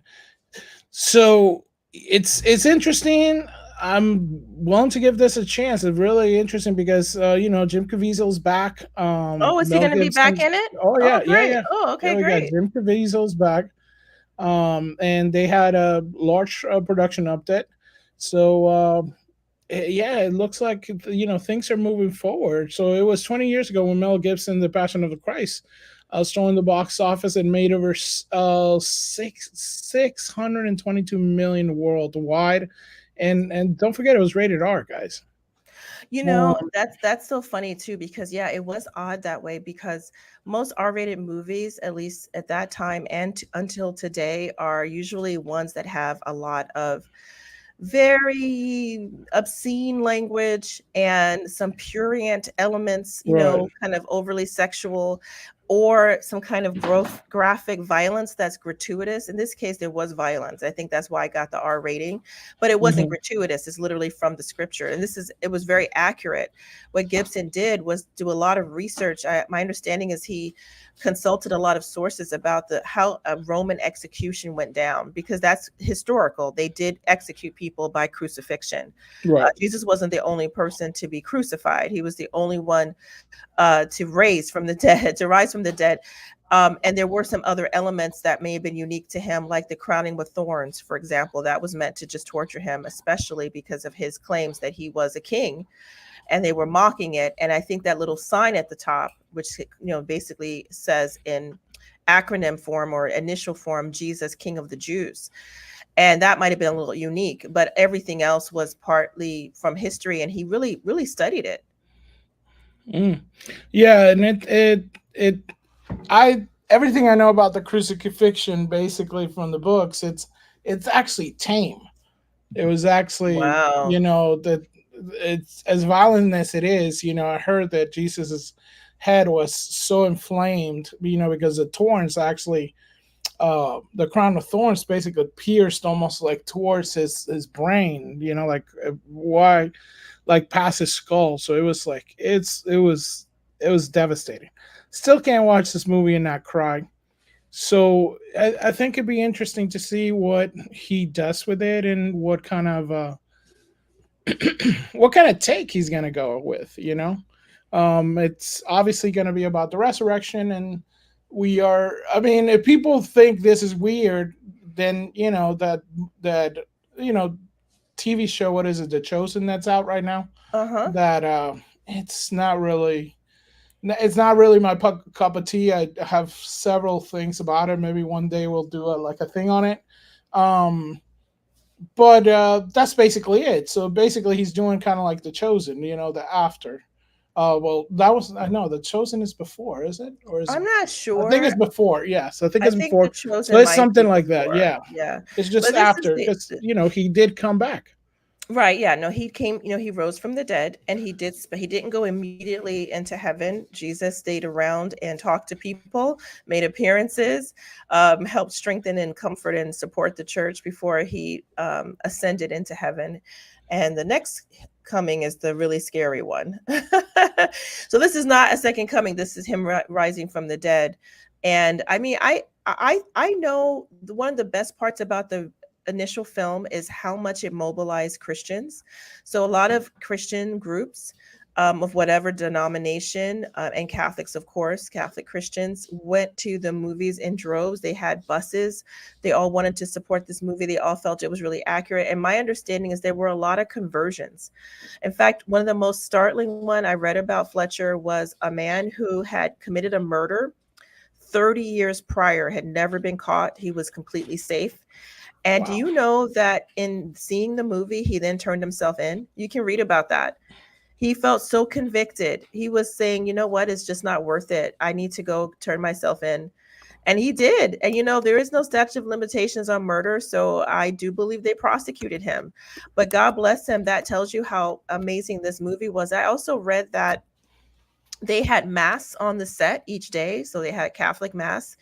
So it's interesting. I'm willing to give this a chance. It's really interesting because Jim Caviezel's back. Oh, is he Mel going to be back Gibson's. in it? Oh Oh, yeah, yeah, great. yeah. Oh, Yeah, okay, we got great. Jim Caviezel's back. And they had a large production update. So yeah, it looks like things are moving forward. So it was 20 years ago when Mel Gibson, The Passion of the Christ, stormed the box office and made over 622 million worldwide, and don't forget it was rated R, guys. You know, Um, that's so funny too, because yeah, it was odd that way because most R-rated movies, at least at that time and until today, are usually ones that have a lot of very obscene language and some prurient elements, right. kind of overly sexual, or some kind of graphic violence that's gratuitous. In this case, there was violence. I think that's why I got the R rating, but it wasn't Mhm. gratuitous. It's literally from the scripture. And it was very accurate. What Gibson did was do a lot of research. My understanding is he consulted a lot of sources about how a Roman execution went down, because that's historical. They did execute people by crucifixion. Right. Jesus wasn't the only person to be crucified. He was the only one to rise from the dead, and there were some other elements that may have been unique to him, like the crowning with thorns, for example. That was meant to just torture him, especially because of his claims that he was a king, and they were mocking it. And I think that little sign at the top, which basically says in acronym form or initial form, Jesus, King of the Jews. And that might have been a little unique, but everything else was partly from history, and he really, really studied it. Mm. Yeah, and it I everything I know about the crucifixion basically from the books, it's actually tame. It was actually, Wow. that it's as violent as it is. I heard that Jesus's head was so inflamed, because the thorns actually, the crown of thorns basically pierced almost like towards his brain. Like why, like past his skull. So it was like it was devastating. Still can't watch this movie and not cry. So I think it'd be interesting to see what he does with it and what kind of take he's gonna go with. It's obviously gonna be about the resurrection, and we are. I mean, if people think this is weird, then that you know TV show. What is it? The Chosen that's out right now. Uh-huh. That it's not really. It's not really my cup of tea. I have several things about it. Maybe one day we'll do a thing on it. Um, but that's basically it. So basically, he's doing kind of like the Chosen, the after. Well, that was I know the Chosen is before, is it, or is it? I'm not I think sure. it's before. Yes, I think I it's think The before. So Chosen it's might be something like that. before. Yeah, Yeah. it's just But this is after because he did come back. Right, yeah, no, he came, he rose from the dead, and but he didn't go immediately into heaven. Jesus stayed around and talked to people, made appearances, helped strengthen and comfort and support the church before he ascended into heaven. And the next coming is the really scary one. So this is not a second coming. This is him rising from the dead. And I mean, I know one of the best parts about the initial film is how much it mobilized Christians. So a lot of Christian groups, of whatever denomination, and Catholics, of course, Catholic Christians went to the movies in droves. They had buses. They all wanted to support this movie. They all felt it was really accurate. And my understanding is there were a lot of conversions. In fact, one of the most startling one I read about Fletcher was a man who had committed a murder 30 years prior, had never been caught. He was completely safe. And do Wow. you know that in seeing the movie, he then turned himself in? You can read about that. He felt so convicted. He was saying, you know what, it's just not worth it. I need to go turn myself in. And he did. And there is no statute of limitations on murder. So I do believe they prosecuted him. But God bless him. That tells you how amazing this movie was. I also read that they had mass on the set each day. So they had Catholic mass,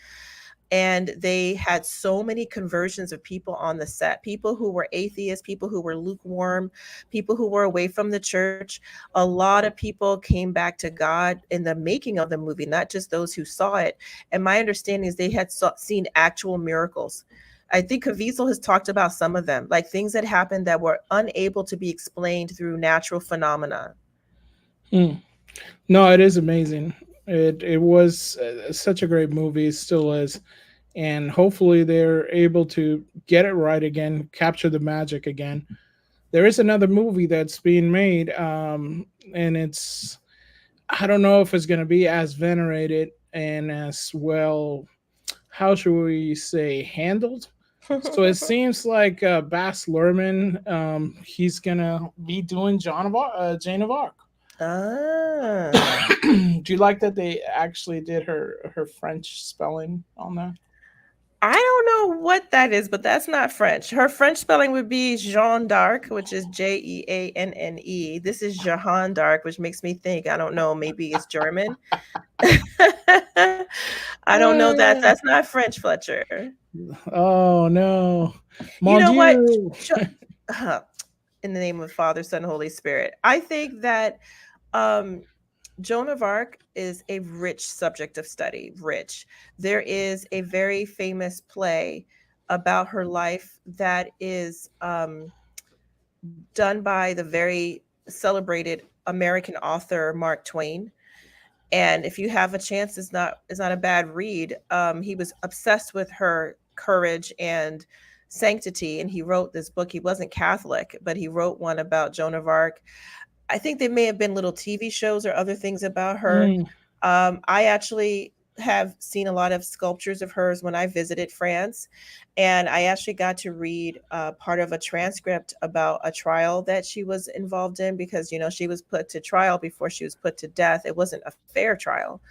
and they had so many conversions of people on the set, people who were atheists, people who were lukewarm, people who were away from the church. A lot of people came back to God in the making of the movie, not just those who saw it. And my understanding is they had seen actual miracles. I think Caviezel has talked about some of them, like things that happened that were unable to be explained through natural phenomena. Hmm. No, it is amazing. It was such a great movie. It still is, and hopefully they're able to get it right again, capture the magic again. There is another movie that's being made, and it's, I don't know if it's going to be as venerated and as well. How should we say handled? So it seems like Bas Luhrmann, he's gonna be doing Jane of Arc. Ah. Do you like that they actually did her French spelling on that? I don't know what that is, but that's not French. Her French spelling would be Jeanne d'Arc, which is Jeanne. This is Jehan d'Arc, which makes me think, I don't know, maybe it's German. I don't know that. Uh, That's not French, Fletcher. oh no, You mon know what? Dieu! In the name of Father, Son, Holy Spirit. I think that um, Joan of Arc is a rich subject of study, rich. There is a very famous play about her life that is done by the very celebrated American author Mark Twain. And if you have a chance, it's not a bad read. He was obsessed with her courage and sanctity, and he wrote this book. He wasn't Catholic, but he wrote one about Joan of Arc. I think there may have been little TV shows or other things about her. Mm, I actually have seen a lot of sculptures of hers when I visited France, and I actually got to read part of a transcript about a trial that she was involved in, because she was put to trial before she was put to death. It wasn't a fair trial,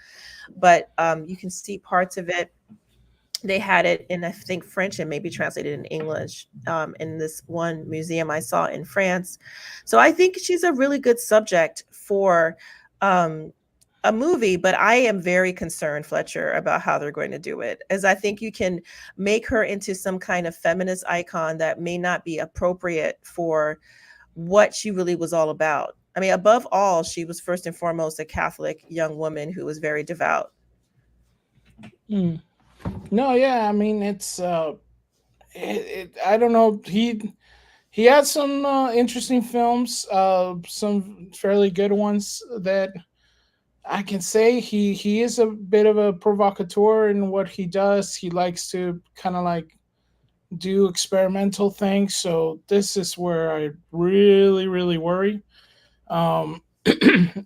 but you can see parts of it. They had it in, I think, French and maybe translated in English, in this one museum I saw in France. So I think she's a really good subject for um, a movie, but I am very concerned, Fletcher, about how they're going to do it, as I think you can make her into some kind of feminist icon that may not be appropriate for what she really was all about. I mean, above all, she was first and foremost a Catholic young woman who was very devout. mm. No, yeah, I mean I don't know. He had some interesting films, some fairly good ones that I can say he is a bit of a provocateur in what he does. He likes to kind of like do experimental things. So this is where I really worry, um,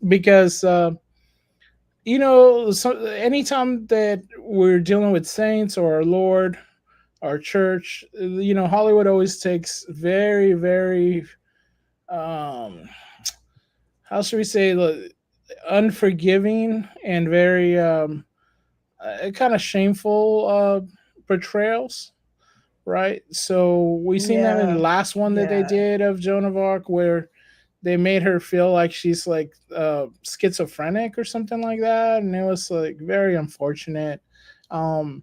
because so anytime that we're dealing with saints or our Lord, our church, Hollywood always takes very um, how should we say, unforgiving and very kind of shameful portrayals. right? So we seen that in the Yeah. last one that they Yeah. did of Joan of Arc, where they made her feel like she's like schizophrenic or something like that, and it was like very unfortunate. Um,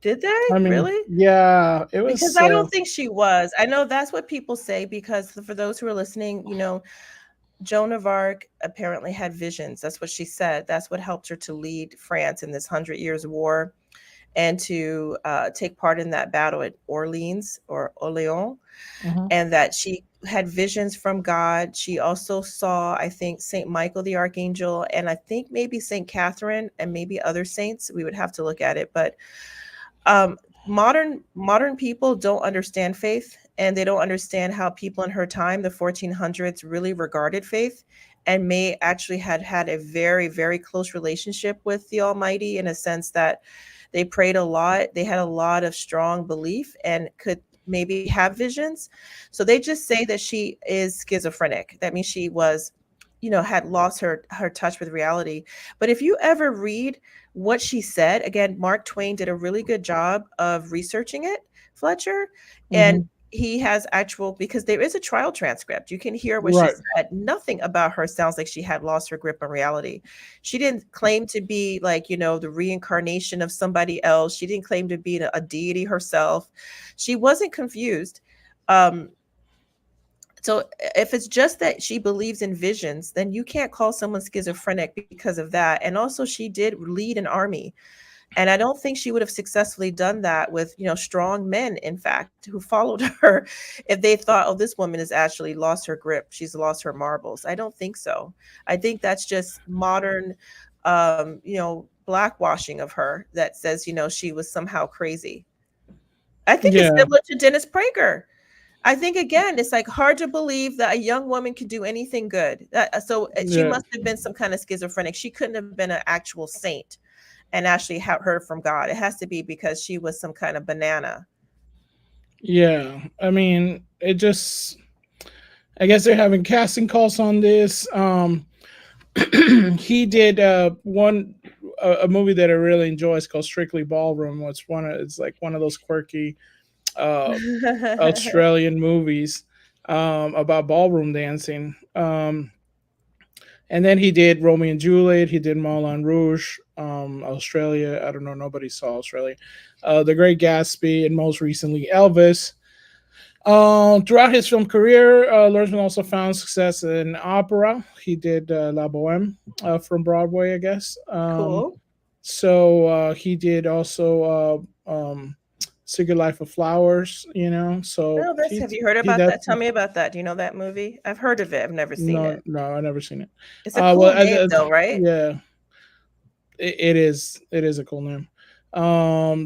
Did they I mean, really? yeah, it Because was. I don't think she was. I know that's what people say, because for those who are listening, Joan of Arc apparently had visions. That's what she said. That's what helped her to lead France in this 100 Years War, and to take part in that battle at Orleans or Orleans, Mhm. and that she had visions from God. She also saw, I think, Saint Michael the Archangel, and I think maybe Saint Catherine, and maybe other saints. We would have to look at it, but um, modern people don't understand faith, and they don't understand how people in her time, the 1400s, really regarded faith, and may actually had a very, very close relationship with the Almighty, in a sense that they prayed a lot, they had a lot of strong belief, and could maybe have visions. So they just say that she is schizophrenic. That means she was, had lost her touch with reality. But if you ever read what she said, again, Mark Twain did a really good job of researching it, Fletcher, and Mhm. he has actual, because there is a trial transcript. You can hear what she Right. said. Nothing about her sounds like she had lost her grip on reality. She didn't claim to be like, the reincarnation of somebody else. She didn't claim to be a deity herself. She wasn't confused. Um, so if it's just that she believes in visions, then you can't call someone schizophrenic because of that. And also, she did lead an army. And I don't think she would have successfully done that with, strong men, in fact, who followed her, if they thought, oh, this woman has actually lost her grip. She's lost her marbles. I don't think so. I think that's just modern, blackwashing of her, that says, she was somehow crazy. I think it's Yeah. similar to Dennis Prager. I think, again, it's like hard to believe that a young woman can do anything good. She Yeah. must have been some kind of schizophrenic. She couldn't have been an actual saint and actually heard from God. It has to be because she was some kind of banana. Yeah. I mean, it just. I guess they're having casting calls on this. He did one a movie that I really enjoy. It's called Strictly Ballroom. It's like one of those quirky uh, Australian movies about ballroom dancing. And then he did Romeo and Juliet. He did Moulin Rouge, Australia. I don't know. Nobody saw Australia. The Great Gatsby, and most recently Elvis. Throughout his film career, Lerman also found success in opera. He did La Boheme from Broadway, I guess. Cool. He did also Secret Life of Flowers. So Oh, have you heard he about that? Tell definitely. me about that. Do you know that movie? I've heard of it. I've never seen No, it. no, I never seen it. It's a cool name, though, right? Yeah, it is. It is a cool name.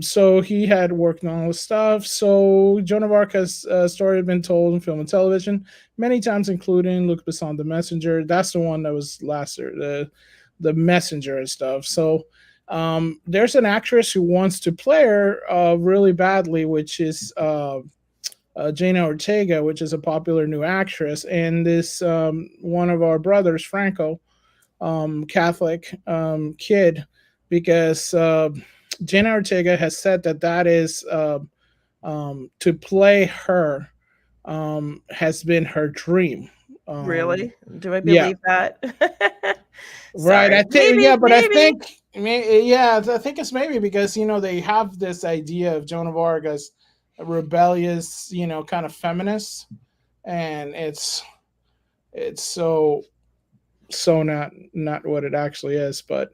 So he had worked on all this stuff. So Joan of Arc has story been told in film and television many times, including Luc Besson, The Messenger. That's the one that was last year, the Messenger and stuff. So there's an actress who wants to play her really badly, which is Jenna Ortega, which is a popular new actress, and this one of our brothers, Franco, Catholic kid, because Jenna Ortega has said that is to play her has been her dream. Um, Really? Do I yeah, believe that? right. Sorry. I think Maybe, yeah, but I maybe. think yeah, I think it's maybe because they have this idea of Joan of Arc as a rebellious, kind of feminist, and it's so not what it actually is, but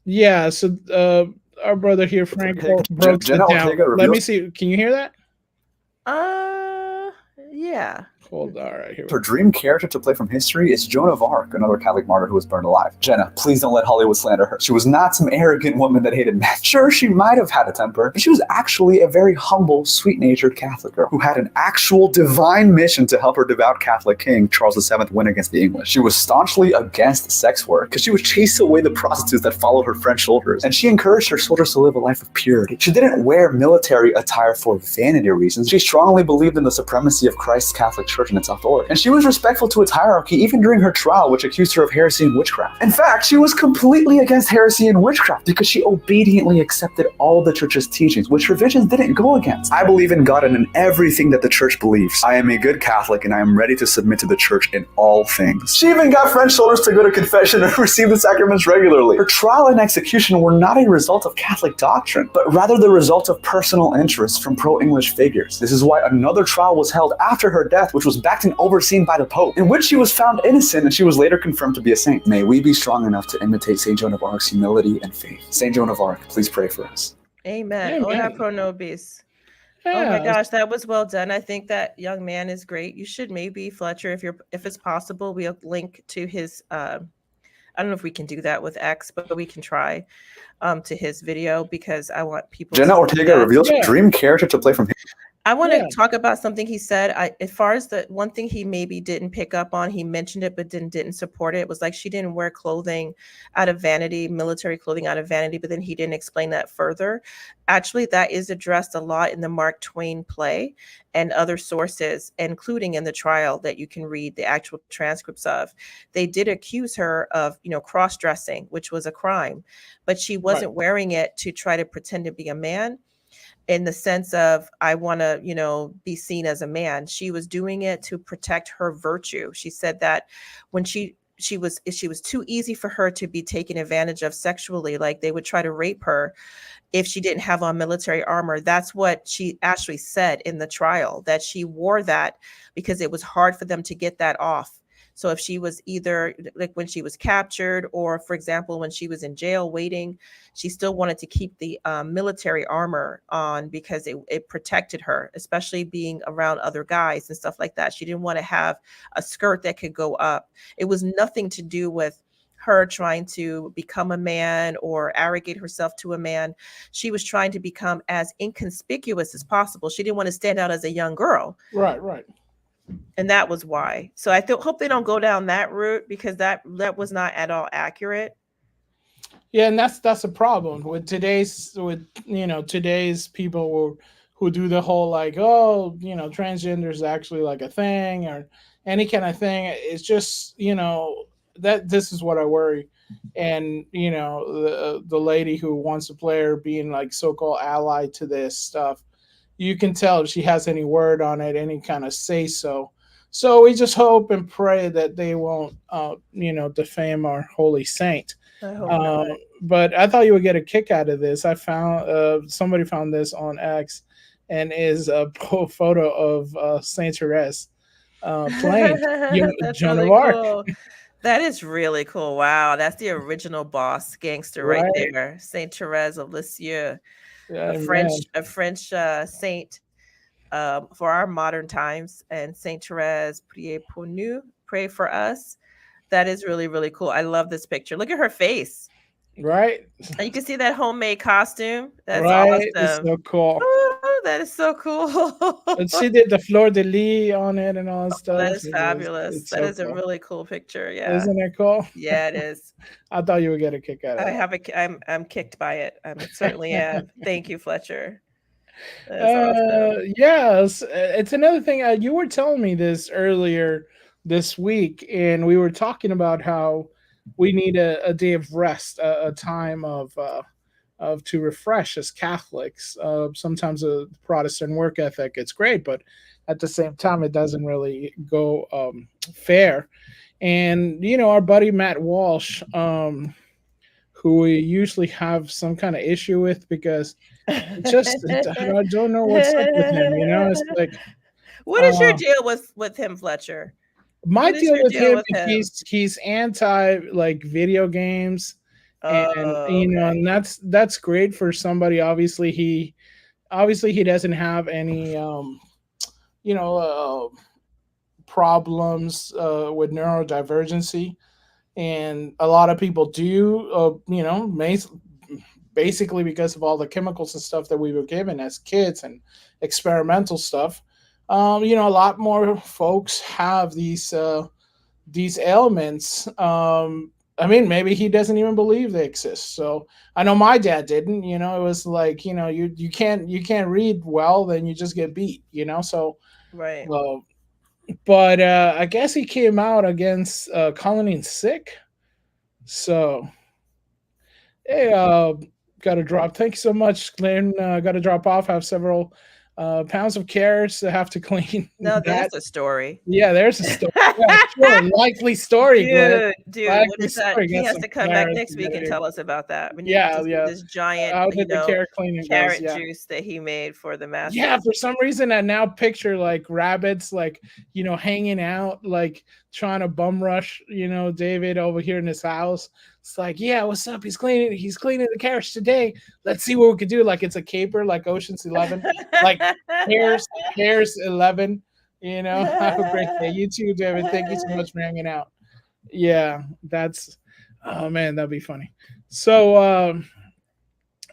yeah, so our brother here, Frank, broke Jenna it down. Ortega Let me reveals see. Can you hear that? Uh, yeah. Hold. All right, here we her go. dream character to play from history is Joan of Arc, another Catholic martyr who was burned alive. Jenna, please don't let Hollywood slander her. She was not some arrogant woman that hated men. Sure, she might have had a temper, but she was actually a very humble, sweet-natured Catholic girl who had an actual divine mission to help her devout Catholic king, Charles VII, win against the English. She was staunchly against sex work because she would chase away the prostitutes that followed her French soldiers, and she encouraged her soldiers to live a life of purity. She didn't wear military attire for vanity reasons. She strongly believed in the supremacy of Christ's Catholic Church in its authority. And she was respectful to its hierarchy even during her trial, which accused her of heresy and witchcraft. In fact, she was completely against heresy and witchcraft because she obediently accepted all the Church's teachings, which revisions didn't go against. I believe in God and in everything that the Church believes. I am a good Catholic and I am ready to submit to the Church in all things. She even got French soldiers to go to confession and receive the sacraments regularly. Her trial and execution were not a result of Catholic doctrine, but rather the result of personal interest from pro-English figures. This is why another trial was held after her death, which was backed and overseen by the Pope, in which she was found innocent and she was later confirmed to be a saint. May we be strong enough to imitate St. Joan of Arc's humility and faith. St. Joan of Arc, please pray for us. Amen. Ora pro nobis. Yeah. Oh my gosh, that was well done. I think that young man is great. You should maybe, Fletcher, if it's possible, we'll link to his I don't know if we can do that with X, but we can try to his video because I want people Jenna Ortega reveals her dream character to play from him. I want to talk about something he said. As far as the one thing he maybe didn't pick up on, he mentioned it but didn't support it. It was like she didn't wear clothing out of vanity, military clothing out of vanity, but then he didn't explain that further. Actually, that is addressed a lot in the Mark Twain play and other sources, including in the trial that you can read the actual transcripts of. They did accuse her of, cross-dressing, which was a crime, but she wasn't wearing it to try to pretend to be a man. In the sense of, I want to, be seen as a man. She was doing it to protect her virtue. She said that when she was too easy for her to be taken advantage of sexually, like they would try to rape her if she didn't have on military armor. That's what she actually said in the trial, that she wore that because it was hard for them to get that off. So if she was either like when she was captured or, for example, when she was in jail waiting, she still wanted to keep the military armor on because it protected her, especially being around other guys and stuff like that. She didn't want to have a skirt that could go up. It was nothing to do with her trying to become a man or arrogate herself to a man. She was trying to become as inconspicuous as possible. She didn't want to stand out as a young girl. Right. And that was why. So I hope they don't go down that route because that was not at all accurate. Yeah, and that's a problem with today's people who do the whole like, transgender is actually like a thing or any kind of thing. It's just, that this is what I worry. And, the lady who wants to play her being like so-called ally to this stuff, you can tell if she has any word on it, any kind of say so. So we just hope and pray that they won't, defame our holy saint. I hope not. But I thought you would get a kick out of this. I found somebody found this on X, and is a photo of Saint Therese playing Joan of Arc. Cool. That is really cool. Wow, that's the original boss gangster right there, Saint Therese of Lisieux. A French saint for our modern times, and Saint Therese, priez pour nous, pray for us. That is really, really cool. I love this picture. Look at her face. Right. And you can see that homemade costume. That's awesome. It's so cool. Oh, that is so cool. And she did the fleur de lis on it and all that stuff. That is fabulous. That is a really cool picture. Yeah. Isn't it cool? Yeah, it is. I thought you would get a kick out of it. I'm kicked by it. I certainly am. Thank you, Fletcher. Awesome. Yes. It's another thing. You were telling me this earlier this week, and we were talking about how we need a day of rest, a time of to refresh as Catholics. Sometimes a Protestant work ethic, it's great, but at the same time, it doesn't really go fair. And, our buddy Matt Walsh, who we usually have some kind of issue with because I don't know what's up with him. It's like, what is your deal with him, Fletcher? My deal with him is he's anti like video games. And that's great for somebody. Obviously he doesn't have any problems with neurodivergency, and a lot of people do. Basically because of all the chemicals and stuff that we were given as kids and experimental stuff. A lot more folks have these ailments. Maybe he doesn't even believe they exist. So I know my dad didn't. It was like, you can't read well, then you just get beat. So right. But I guess he came out against Colleen Sick. So hey, got to drop. Thank you so much, Glenn. Got to drop off. I have several pounds of carrots to have to clean. Now That there's a story. yeah, there's a story. Yeah, sure, likely story, Glenn. Dude, what Likely is that? story. He Got has some to come back carrots next to week get and here. tell us about that. We need Yeah, to see yeah. this giant, How did the carrot cleaning goes? carrot Yeah. juice that he made for the Yeah, masses. for some reason I now picture like rabbits like, hanging out, like trying to bum rush, David over here in his house. It's like, yeah, what's up? He's cleaning the carriage today. Let's see what we could do. Like it's a caper, like Ocean's 11, like Pairs 11. Have a great day. You too, David. Thank you so much for hanging out. Yeah, that's oh man, that'd be funny. So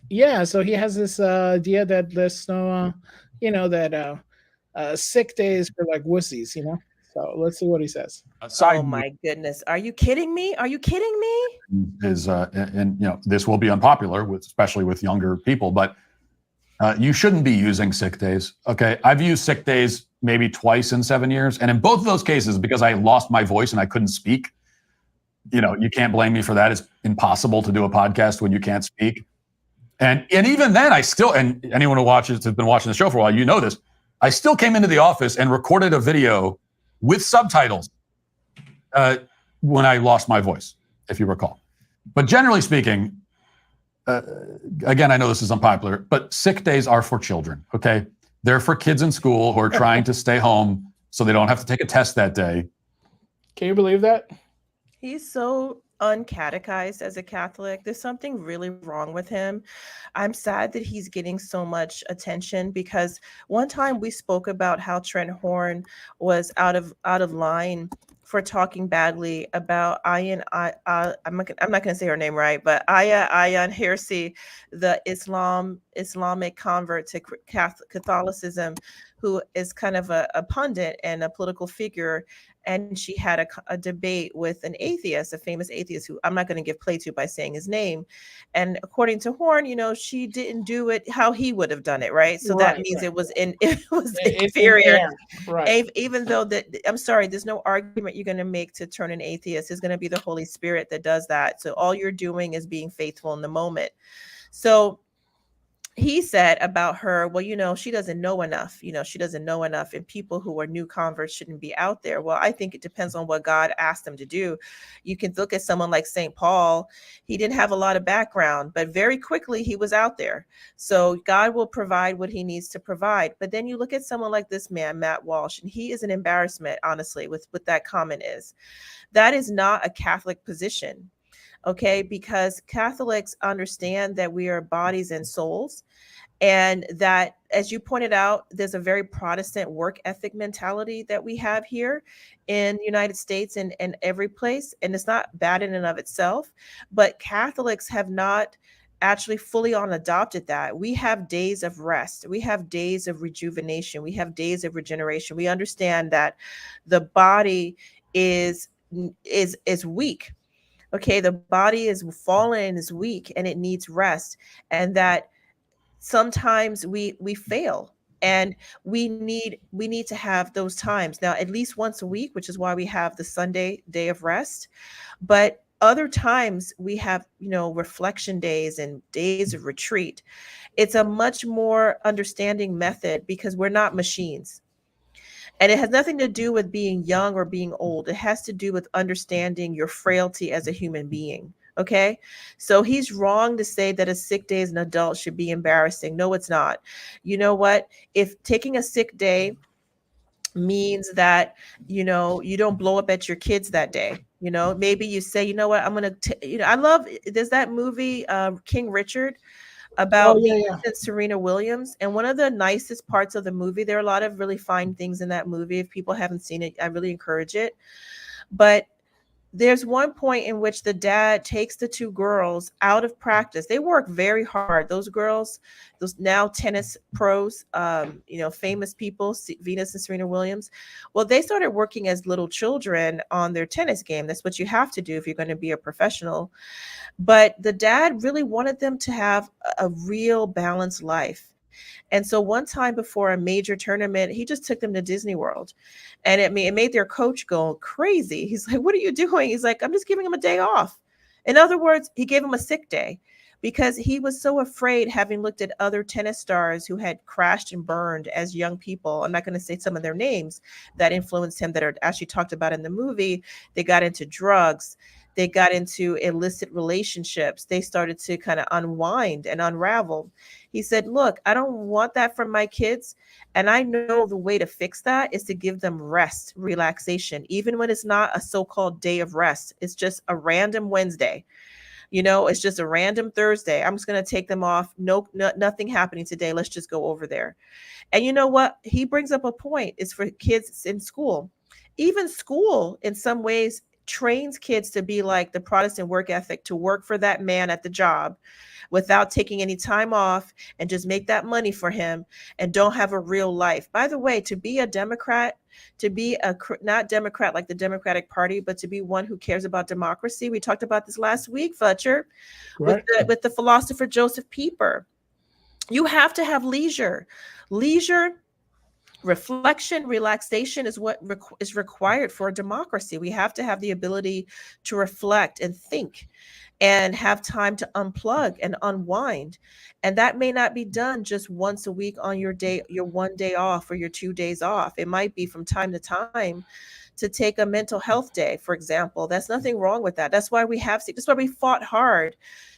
yeah, so he has this idea that there's no that sick days for like wussies, so let's see what he says. A side Oh my goodness. Are you kidding me? Are you kidding me? is, and this will be unpopular especially with younger people, but you shouldn't be using sick days. Okay, I've used sick days maybe twice in 7 years, and in both of those cases, because I lost my voice and I couldn't speak. You can't blame me for that. It's impossible to do a podcast when you can't speak. And even then, I still, and anyone who has been watching the show for a while, this, I still came into the office and recorded a video with subtitles when I lost my voice, if you recall. But generally speaking, again, I know this is unpopular, but sick days are for children, okay? They're for kids in school who are trying to stay home so they don't have to take a test that day. Can you believe that? He's so uncatechized as a Catholic. There's something really wrong with him. I'm sad that he's getting so much attention because one time we spoke about how Trent Horn was out of line for talking badly about I'm not going to say her name right, but Ayaan Hirsi, the Islamic convert to Catholicism, who is kind of a pundit and a political figure. And she had a debate with an atheist, a famous atheist, who I'm not going to give play to by saying his name. And according to Horn, she didn't do it how he would have done it, right? So that means it was inferior, right? Even though I'm sorry, there's no argument you're going to make to turn an atheist. It's going to be the Holy Spirit that does that. So all you're doing is being faithful in the moment. So he said about her, well, she doesn't know enough. She doesn't know enough, and people who are new converts shouldn't be out there. Well, I think it depends on what God asked them to do. You can look at someone like St. Paul. He didn't have a lot of background, but very quickly he was out there. So God will provide what he needs to provide. But then you look at someone like this man, Matt Walsh, and he is an embarrassment, honestly, with what that comment is. That is not a Catholic position. Okay, because Catholics understand that we are bodies and souls, and that, as you pointed out, there's a very Protestant work ethic mentality that we have here in the United States and every place. And it's not bad in and of itself, but Catholics have not actually fully adopted that. We have days of rest. We have days of rejuvenation. We have days of regeneration. We understand that the body is weak. Okay, the body is fallen and is weak and it needs rest, and that sometimes we fail, and we need to have those times. Now, at least once a week, which is why we have the Sunday day of rest. But other times we have, reflection days and days of retreat. It's a much more understanding method because we're not machines. And it has nothing to do with being young or being old. It has to do with understanding your frailty as a human being. Okay. So he's wrong to say that a sick day as an adult should be embarrassing. No, it's not. You know what? If taking a sick day means that, you don't blow up at your kids that day, maybe you say, you know what, I'm going to, I love, there's that movie, King Richard, about Venus and Serena Williams. And one of the nicest parts of the movie, there are a lot of really fine things in that movie. If people haven't seen it, I really encourage it. But there's one point in which the dad takes the two girls out of practice. They work very hard. Those girls, those now tennis pros, famous people, Venus and Serena Williams. Well, they started working as little children on their tennis game. That's what you have to do if you're going to be a professional. But the dad really wanted them to have a real balanced life. And so one time before a major tournament, he just took them to Disney World. And it made their coach go crazy. He's like, what are you doing? He's like, I'm just giving him a day off. In other words, he gave him a sick day because he was so afraid, having looked at other tennis stars who had crashed and burned as young people. I'm not going to say some of their names that influenced him that are actually talked about in the movie. They got into drugs. They got into illicit relationships. They started to kind of unwind and unravel. He said, look, I don't want that from my kids. And I know the way to fix that is to give them rest, relaxation, even when it's not a so-called day of rest. It's just a random Wednesday. It's just a random Thursday. I'm just going to take them off. Nothing happening today. Let's just go over there. And you know what? He brings up a point. It's for kids in school. Even school, in some ways, trains kids to be like the Protestant work ethic, to work for that man at the job without taking any time off and just make that money for him and don't have a real life. By the way, to be a Democrat, to be not Democrat like the Democratic Party, but to be one who cares about democracy. We talked about this last week, Fletcher, right, with the philosopher Joseph Pieper. You have to have leisure. Reflection, relaxation is what is required for a democracy. We have to have the ability to reflect and think and have time to unplug and unwind. And that may not be done just once a week on your 1 day off or your 2 days off. It might be from time to time to take a mental health day, for example. That's nothing wrong with that. That's why that's why we fought hard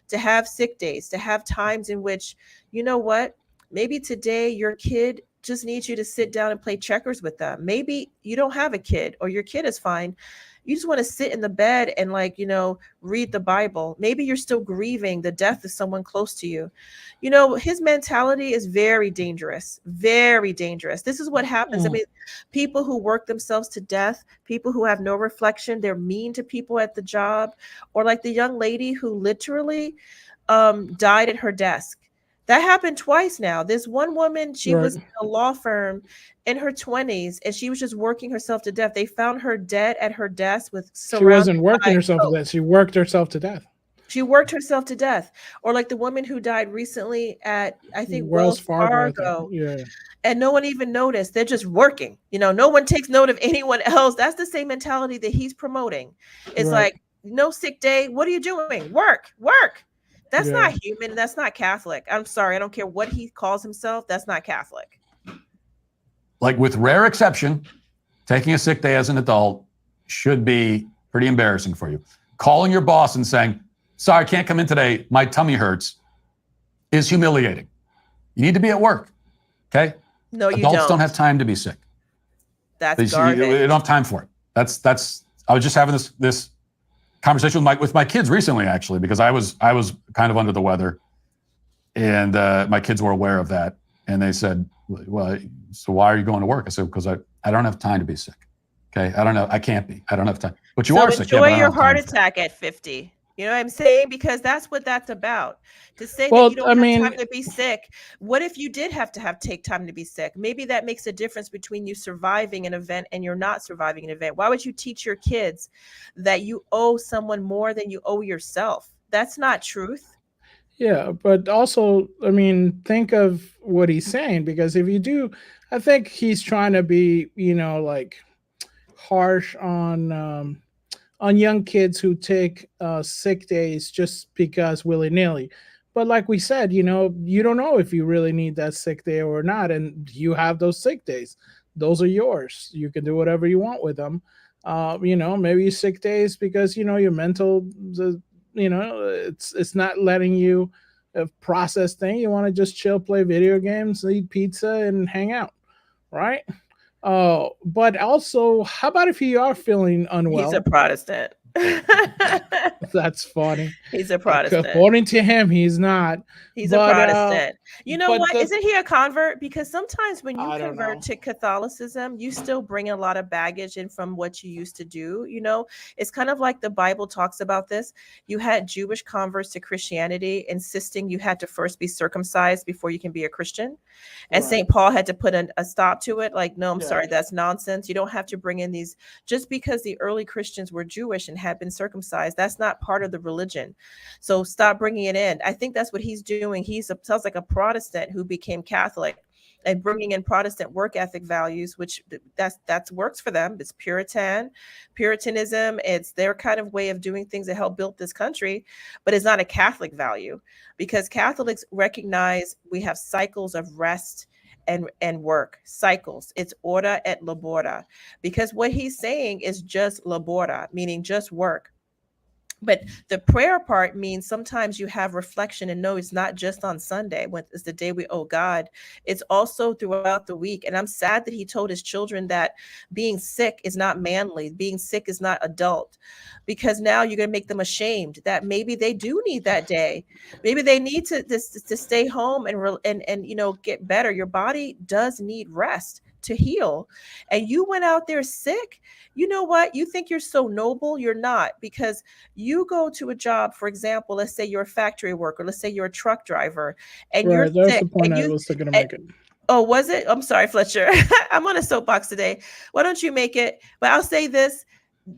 to have sick days, to have times in which, you know what, maybe today your kid just needs you to sit down and play checkers with them. Maybe you don't have a kid or your kid is fine. You just want to sit in the bed and read the Bible. Maybe you're still grieving the death of someone close to you. His mentality is very dangerous, very dangerous. This is what happens. I mean, people who work themselves to death, people who have no reflection, they're mean to people at the job, or like the young lady who literally died at her desk. That happened twice now. This one woman, she was in a law firm in her 20s, and she was just working herself to death. They found her dead at her desk with She wasn't working herself to death. She worked herself to death. She worked herself to death. Or like the woman who died recently at, I think, Wells Fargo. Yeah. And no one even noticed. They're just working. No one takes note of anyone else. That's the same mentality that he's promoting. It's like, no sick day. What are you doing? Work. That's not human. That's not Catholic. I'm sorry. I don't care what he calls himself. That's not Catholic. Like, with rare exception, taking a sick day as an adult should be pretty embarrassing for you. Calling your boss and saying, sorry, I can't come in today, my tummy hurts, is humiliating. You need to be at work. Okay? No, you Adults don't have time to be sick. That's garbage. They don't have time for it. That's. I was just having this conversation with my kids recently, actually, because I was kind of under the weather, and my kids were aware of that, and they said, well, so why are you going to work? I said, because I don't have time to be sick. Okay, I don't know, I can't be. I don't have time. But you are sick. Enjoy your heart attack at 50. You know what I'm saying? Because that's what that's about. To say that you don't have time to be sick. What if you did have to take time to be sick? Maybe that makes a difference between you surviving an event and you're not surviving an event. Why would you teach your kids that you owe someone more than you owe yourself? That's not truth. Yeah, but also, I mean, think of what he's saying, because if you do, I think he's trying to be, harsh on young kids who take sick days just because willy-nilly. But like we said, you don't know if you really need that sick day or not, and you have those sick days. Those are yours. You can do whatever you want with them. Maybe sick days because your mental, it's not letting you process things. You want to just chill, play video games, eat pizza, and hang out, right? But also, how about if you are feeling unwell? He's a Protestant. That's funny. He's a Protestant. According to him, he's not. He's a Protestant. You know what? Isn't he a convert? Because sometimes when you convert to Catholicism, you still bring a lot of baggage in from what you used to do. It's kind of like the Bible talks about this. You had Jewish converts to Christianity insisting you had to first be circumcised before you can be a Christian. And St. Paul had to put a stop to it. Like, no, I'm sorry, that's nonsense. You don't have to bring in these, just because the early Christians were Jewish and had been circumcised. That's not part of the religion. So stop bringing it in. I think that's what he's doing. Sounds like a Protestant who became Catholic and bringing in Protestant work ethic values, which that's works for them. It's Puritanism. It's their kind of way of doing things that help build this country, but it's not a Catholic value, because Catholics recognize we have cycles of rest and work cycles. It's ora et labora, because what he's saying is just labora, meaning just work. But the prayer part means sometimes you have reflection, and no, it's not just on Sunday when it's the day we owe God. It's also throughout the week. And I'm sad that he told his children that being sick is not manly, being sick is not adult, because now you're going to make them ashamed that maybe they do need that day. Maybe they need to stay home and get better. Your body does need rest to heal. And you went out there sick. You know what? You think you're so noble. You're not, because you go to a job, for example, let's say you're a factory worker, let's say you're a truck driver, and you're that's sick. The point I was going to make it. Oh, was it? I'm sorry, Fletcher. I'm on a soapbox today. Why don't you make it? But I'll say this.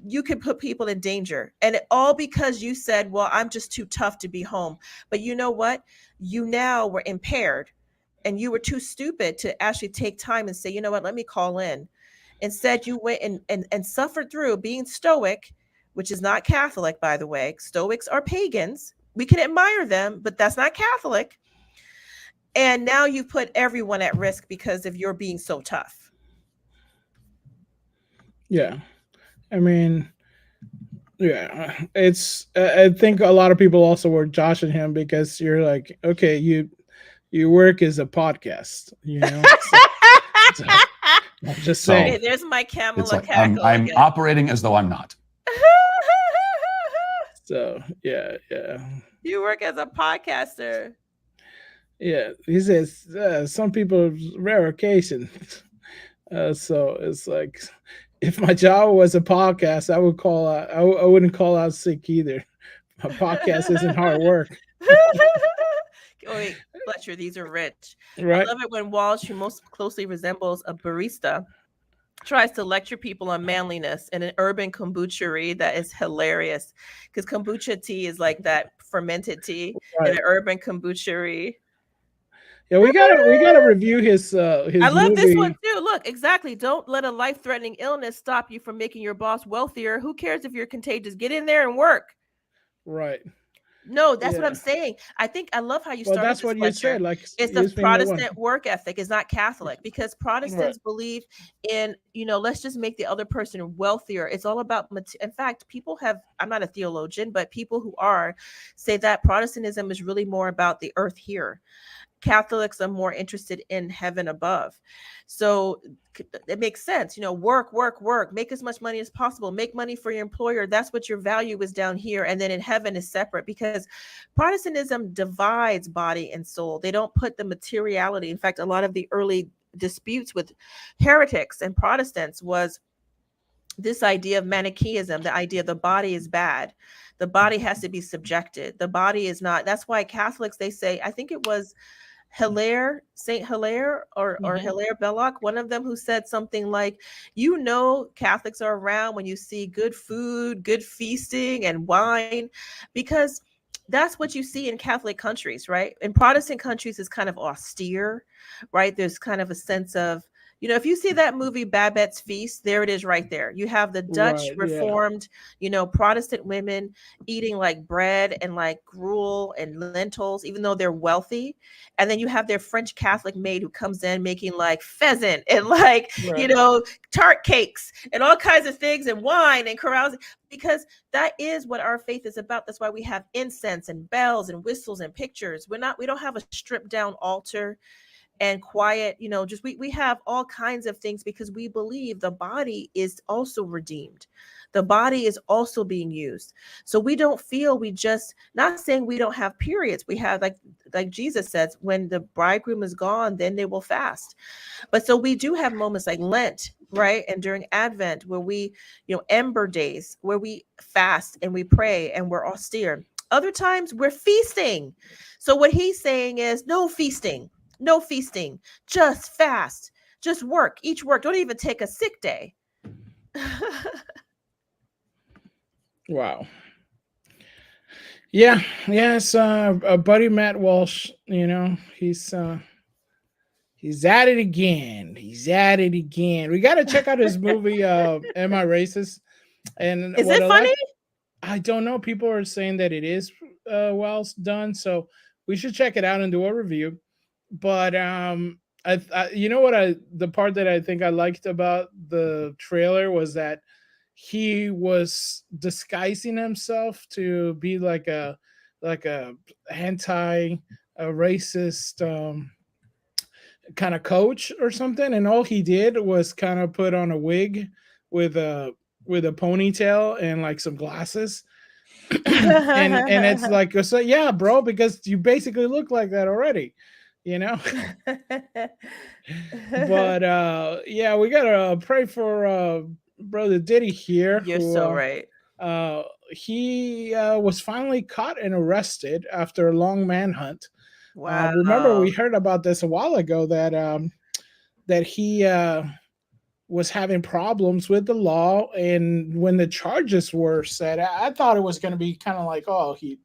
You can put people in danger, and all because you said, well, I'm just too tough to be home. But you know what? You now were impaired, and you were too stupid to actually take time and say, you know what, let me call in. Instead, you went and suffered through being stoic, which is not Catholic, by the way. Stoics are pagans. We can admire them, but that's not Catholic. And now you put everyone at risk because of your being so tough. Yeah. I mean, yeah, it's, I think a lot of people also were joshing him because you're like, okay, you work as a podcast, so I'm just saying. Okay, there's my Kamala like, cackle. I'm operating as though I'm not. So yeah. You work as a podcaster. Yeah, he says some people rare occasion. So it's like, if my job was a podcast, I would call out. I wouldn't call out sick either. My podcast isn't hard work. Wait, Fletcher, these are rich. Right. I love it when Walsh, who most closely resembles a barista, tries to lecture people on manliness in an urban kombuchery that is hilarious, because kombucha tea is like that fermented tea in an urban kombuchery. Yeah, we gotta review his I love movie. this one too. Look, exactly. Don't let a life-threatening illness stop you from making your boss wealthier. Who cares if you're contagious? Get in there and work. Right. No, that's what I'm saying. I love how you started. Well, that's what you said. Like, it's the Protestant work ethic. It's not Catholic, because Protestants believe in, let's just make the other person wealthier. It's all about, in fact, people have, I'm not a theologian, but people who are say that Protestantism is really more about the earth here. Catholics are more interested in heaven above. So it makes sense, work, make as much money as possible, make money for your employer. That's what your value is down here. And then in heaven is separate, because Protestantism divides body and soul. They don't put the materiality. In fact, a lot of the early disputes with heretics and Protestants was this idea of Manichaeism, the idea the body is bad. The body has to be subjected. The body is not. That's why Catholics, they say, I think it was Saint Hilaire or Hilaire Belloc, one of them, who said something like, Catholics are around when you see good food, good feasting and wine, because that's what you see in Catholic countries, right? In Protestant countries, it's kind of austere, right? There's kind of a sense of, if you see that movie Babette's Feast, there it is right there. You have the Dutch Reformed, Protestant women eating like bread and like gruel and lentils, even though they're wealthy. And then you have their French Catholic maid who comes in making like pheasant and like, tart cakes and all kinds of things and wine and carousing, because that is what our faith is about. That's why we have incense and bells and whistles and pictures. We don't have a stripped down altar and quiet, we have all kinds of things, because we believe the body is also redeemed. The body is also being used. So we don't feel, not saying we don't have periods. We have, like Jesus says, when the bridegroom is gone, then they will fast. But so we do have moments like Lent, right? And during Advent, where we, Ember days, where we fast and we pray and we're austere. Other times we're feasting. So what he's saying is no feasting, just fast, just work, each work. Don't even take a sick day. Wow. Yeah, yes, a buddy Matt Walsh, he's at it again. He's at it again. We got to check out his movie Am I Racist? And Is what it I funny? like, I don't know, people are saying that it is well done, so we should check it out and do a review. But you know what, the part that I think I liked about the trailer was that he was disguising himself to be like a anti racist kind of coach or something, and all he did was kind of put on a wig with a ponytail and like some glasses. And it's like, so yeah, bro, because you basically look like that already, you know. But yeah, we gotta pray for brother Diddy here, You're who so right. he was finally caught and arrested after a long manhunt. Remember, we Wow. heard about this a while ago that he was having problems with the law, and when the charges were set, I thought it was going to be kind of like, oh, it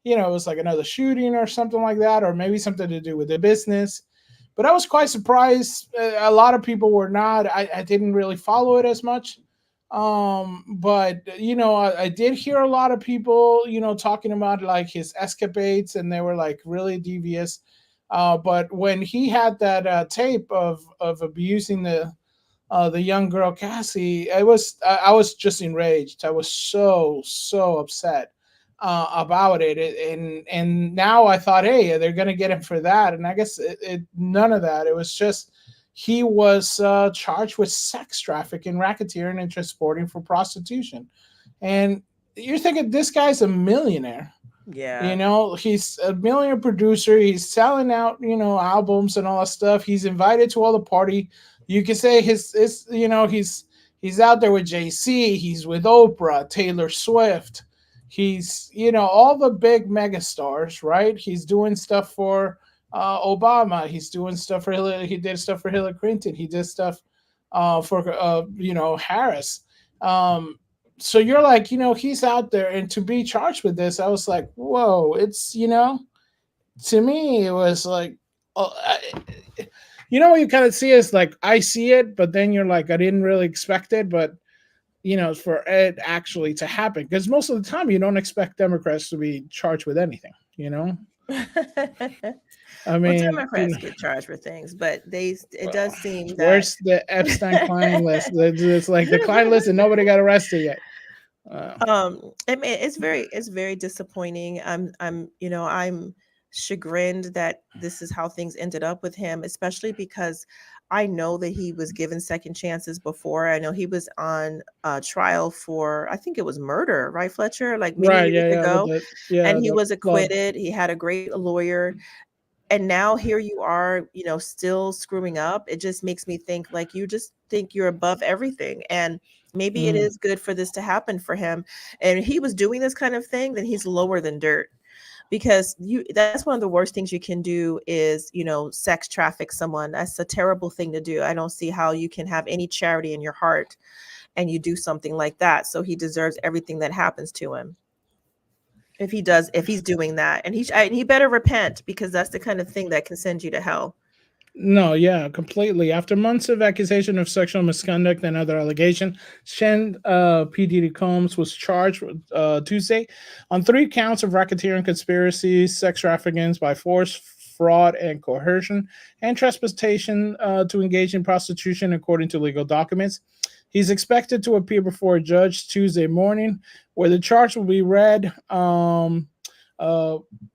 was like another shooting or something like that, or maybe something to do with the business. But I was quite surprised. A lot of people were not. I didn't really follow it as much. But I did hear a lot of people, talking about like his escapades, and they were like really devious. But when he had that tape of abusing the young girl Cassie, I was just enraged. I was so upset about it. And now I thought, hey, they're gonna get him for that, and I guess none of that. It was just he was charged with sex trafficking, racketeering, and transporting for prostitution. And you're thinking this guy's a millionaire. Yeah. He's a millionaire producer. He's selling out, albums and all that stuff. He's invited to all the party. You can say he's out there with JC. He's with Oprah, Taylor Swift. He's, all the big mega stars, right? He's doing stuff for Obama. He's doing stuff for Hillary. He did stuff for Hillary Clinton. He did stuff for Harris. So you're like, he's out there, and to be charged with this, I was like, whoa, it's, to me, it was like, what you kind of see is like, I see it, but then you're like, I didn't really expect it, but, for it actually to happen, because most of the time you don't expect Democrats to be charged with anything, I Well, mean, Democrats get charged with things, but it does seem that where's the Epstein client list? It's like the client list and nobody got arrested yet. I mean, it's very disappointing. I'm chagrined that this is how things ended up with him, especially because I know that he was given second chances before. I know he was on trial for, I think it was murder, right, Fletcher? Like many Right, years ago. And he the was flood. acquitted. He had a great lawyer. And now here you are, still screwing up. It just makes me think, like, you just think you're above everything. And maybe it is good for this to happen for him. And if he was doing this kind of thing, then he's lower than dirt. Because that's one of the worst things you can do is, sex traffic someone. That's a terrible thing to do. I don't see how you can have any charity in your heart and you do something like that. So he deserves everything that happens to him. If he's doing that, and he better repent, because that's the kind of thing that can send you to hell. No, yeah, completely. After months of accusation of sexual misconduct and other allegations, Shen P. Diddy Combs was charged Tuesday on 3 counts of racketeering, conspiracy, sex trafficking by force, fraud, and coercion, and trespassing to engage in prostitution, according to legal documents. He's expected to appear before a judge Tuesday morning, where the charge will be read.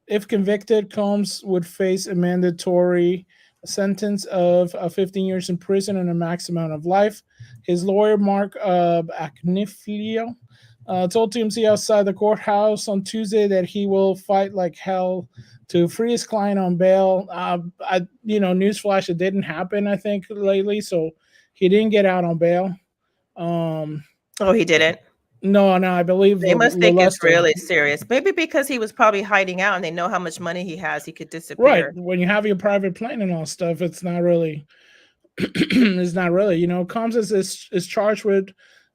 If convicted, Combs would face a mandatory sentence of 15 years in prison and a max amount of life. His lawyer, Mark Acniflio, told TMZ outside the courthouse on Tuesday that he will fight like hell to free his client on bail. Newsflash, it didn't happen, I think, lately, so he didn't get out on bail. Oh, he didn't? No, I believe they must think it's really serious. Maybe because he was probably hiding out and they know how much money he has, he could disappear. Right. When you have your private plane and all stuff, it's not really, Combs is charged with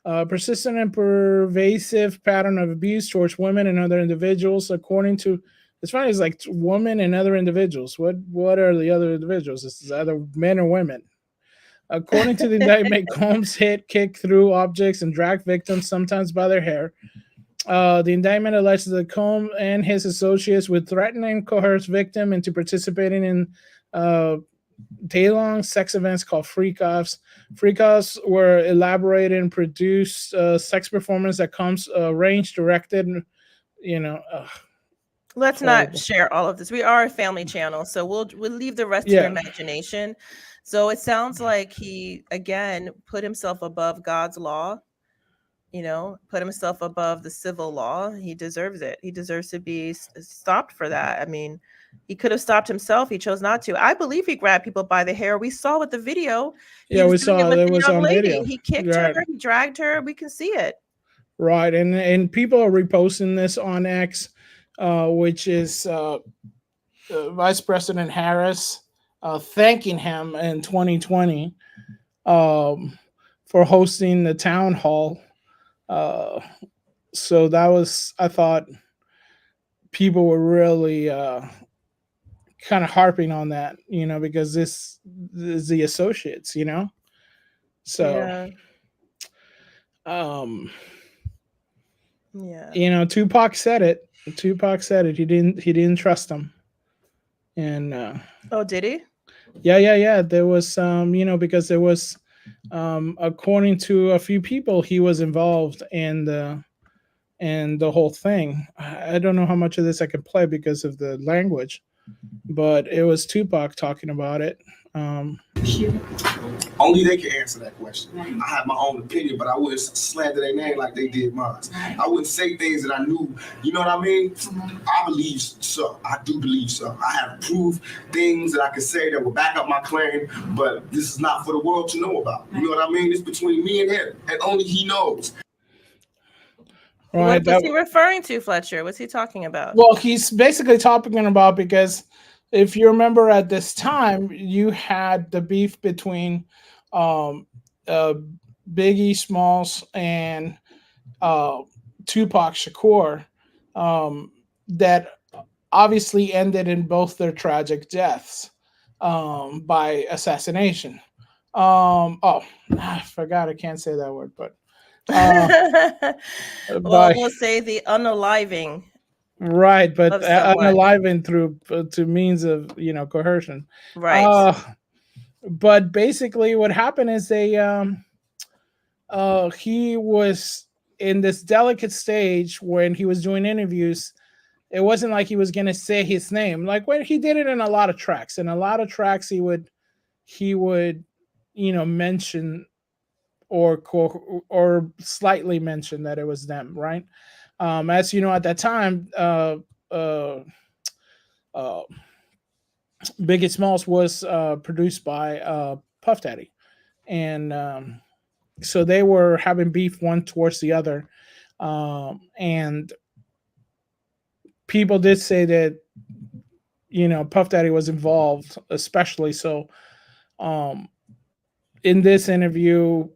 Persistent and pervasive pattern of abuse towards women and other individuals. According to, it's funny, it's like women and other individuals. What are the other individuals? This is either men or women. According to the indictment, Combs hit, kicked through objects, and dragged victims, sometimes by their hair. The indictment alleges that Combs and his associates would threaten and coerce victims into participating in day-long sex events called freak-offs. Freak-offs were elaborated and produced sex performance that Combs arranged, directed, Let's horrible. not share all of this. We are a family channel, so we'll leave the rest to your imagination. So it sounds like he again put himself above God's law, put himself above the civil law. He deserves it. He deserves to be stopped for that. I mean, he could have stopped himself. He chose not to. I believe he grabbed people by the hair. We saw with the video. Yeah, we saw it was on video. He kicked her, he dragged her. We can see it. Right, and people are reposting this on X, which is Vice President Harris thanking him in 2020 for hosting the town hall. So that was, I thought, people were really kind of harping on that, because this is the associates, So, yeah. Tupac said it. He didn't trust him. And oh, did he? Yeah. There was because there was according to a few people, he was involved in the whole thing. I don't know how much of this I can play because of the language, but it was Tupac talking about it. Only they can answer that question. I have my own opinion, but I wouldn't slander their name like they did mine. I wouldn't say things that I knew. You know what I mean? I believe so. I do believe so. I have proved things that I can say that will back up my claim, but this is not for the world to know about. You know what I mean? It's between me and him, and only he knows. Right, what was he referring to, Fletcher? What's he talking about? Well, he's basically talking about, because if you remember at this time, you had the beef between Biggie Smalls and Tupac Shakur that obviously ended in both their tragic deaths by assassination. I forgot, I can't say that word, but well, we'll say the unaliving. Right, but unaliving through means of coercion. Right. But basically, what happened is he was in this delicate stage when he was doing interviews. It wasn't like he was gonna say his name. Like when he did it in a lot of tracks. In a lot of tracks, he would mention or slightly mention that it was them, right? As you know, at that time, Biggie Smalls was produced by Puff Daddy, and so they were having beef one towards the other, and people did say that Puff Daddy was involved, especially so. In this interview,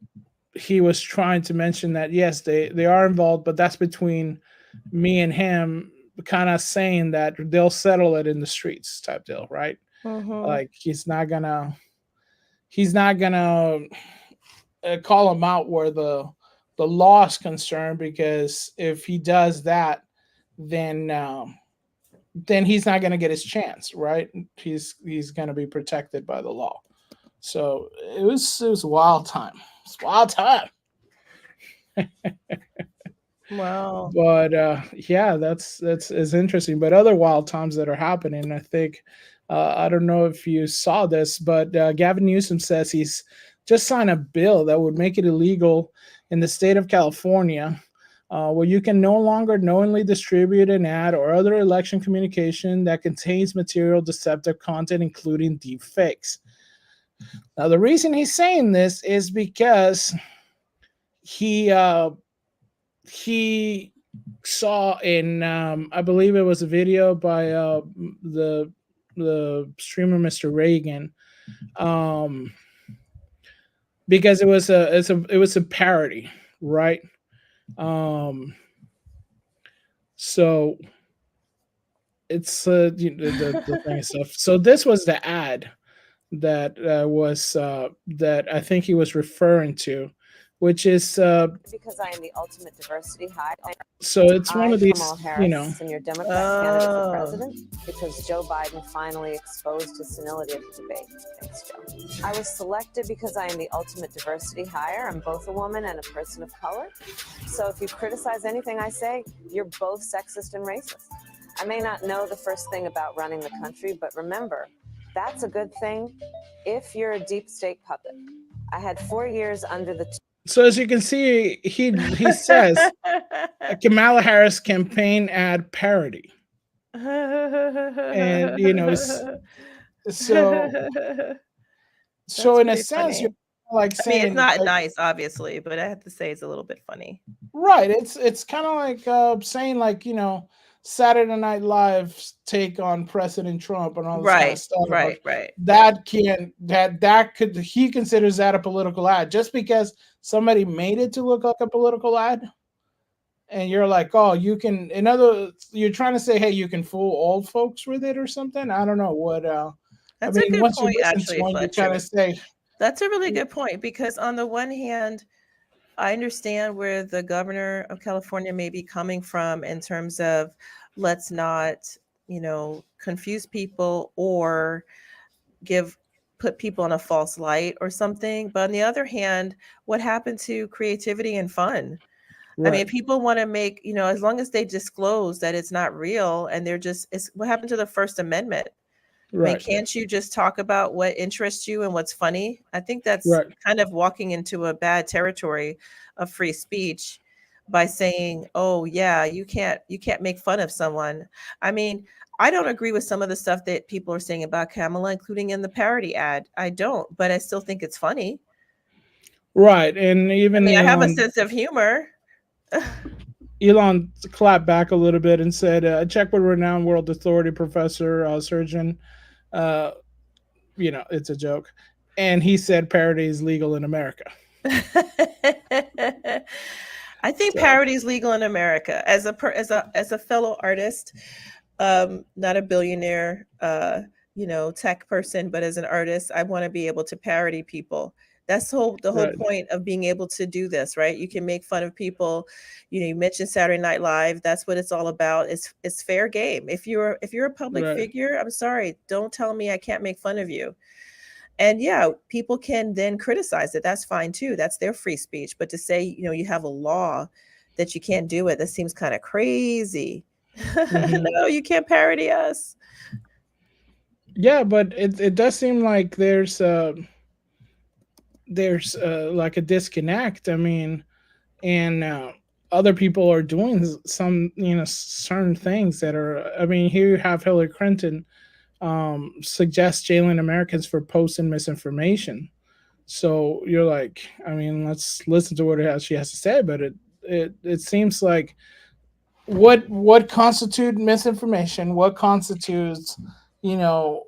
he was trying to mention that yes, they are involved, but that's between me and him, kind of saying that they'll settle it in the streets type deal, right? Mm-hmm. Like he's not gonna call him out where the law is concerned, because if he does that, then he's not gonna get his chance, right? He's gonna be protected by the law. So it was a wild time. It's a wild time. Wow. But yeah, that's interesting. But other wild times that are happening, I think, I don't know if you saw this, but Gavin Newsom says he's just signed a bill that would make it illegal in the state of California, where you can no longer knowingly distribute an ad or other election communication that contains material deceptive content, including deep fakes. Now, the reason he's saying this is because he saw in I believe it was a video by the streamer Mr. Reagan, because it was a parody, right? So it's the thing and stuff. So this was the ad that was that I think he was referring to, which is because I am the ultimate diversity. Hi, so it's one of these, Kamala you know, Harris, and your Democrat candidate for president, because Joe Biden finally exposed his senility at the debate. Thanks, Joe. I was selected because I am the ultimate diversity hire. I'm both a woman and a person of color. So if you criticize anything I say, you're both sexist and racist. I may not know the first thing about running the country, but remember, that's a good thing if you're a deep state puppet. I had 4 years under the... So as you can see, he says a Kamala Harris campaign ad parody, and you know, so in a sense, you're like saying, I mean, it's not like, nice, obviously, but I have to say it's a little bit funny. right? It's kind of like saying, like, you know, Saturday Night Live's take on President Trump and all this kind of stuff. Right. That could, he considers that a political ad just because somebody made it to look like a political ad. And you're like, oh, you can, in other, you're trying to say, hey, you can fool old folks with it or something. I don't know what. That's a good point, actually, you kind of say. That's a really good point, because on the one hand, I understand where the governor of California may be coming from in terms of let's not, you know, confuse people or put people in a false light or something. But on the other hand, what happened to creativity and fun? Right. I mean, people want to make, you know, as long as they disclose that it's not real and it's what happened to the First Amendment? Right. I mean, can't you just talk about what interests you and what's funny? I think that's kind of walking into a bad territory of free speech by saying, oh yeah, you can't make fun of someone. I mean, I don't agree with some of the stuff that people are saying about Kamala, including in the parody ad. I don't, but I still think it's funny. Right. And even I have a sense of humor. Elon clapped back a little bit and said, I checked with renowned world authority professor, surgeon. You know, it's a joke. And he said parody is legal in America. I think parody is legal in America. As a fellow artist, not a billionaire, you know, tech person, but as an artist, I want to be able to parody people. That's the whole point of being able to do this, right? You can make fun of people. You know, you mentioned Saturday Night Live. That's what it's all about. It's fair game. If you're a public figure, I'm sorry, don't tell me I can't make fun of you. And yeah, people can then criticize it. That's fine too. That's their free speech. But to say, you know, you have a law that you can't do it, that seems kind of crazy. Mm-hmm. No, you can't parody us. Yeah, but it does seem like there's like a disconnect. I mean, and other people are doing some, you know, certain things that are, I mean, here you have Hillary Clinton suggest jailing Americans for posting misinformation. So you're like, I mean, let's listen to what she has to say, but it seems like what constitutes misinformation, what constitutes, you know,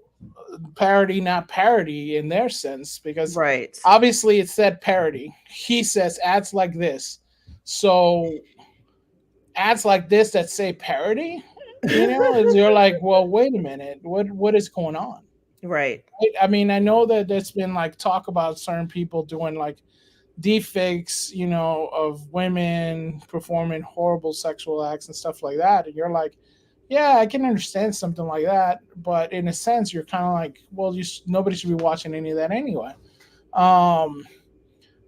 parody, not parody in their sense, because obviously it said parody. He says ads like this. So ads like this that say parody, you know, you're like, well, wait a minute, what is going on? Right. I mean, I know that there's been like talk about certain people doing like deepfakes, you know, of women performing horrible sexual acts and stuff like that. And you're like, yeah, I can understand something like that, but in a sense, you're kind of like, well, nobody should be watching any of that anyway.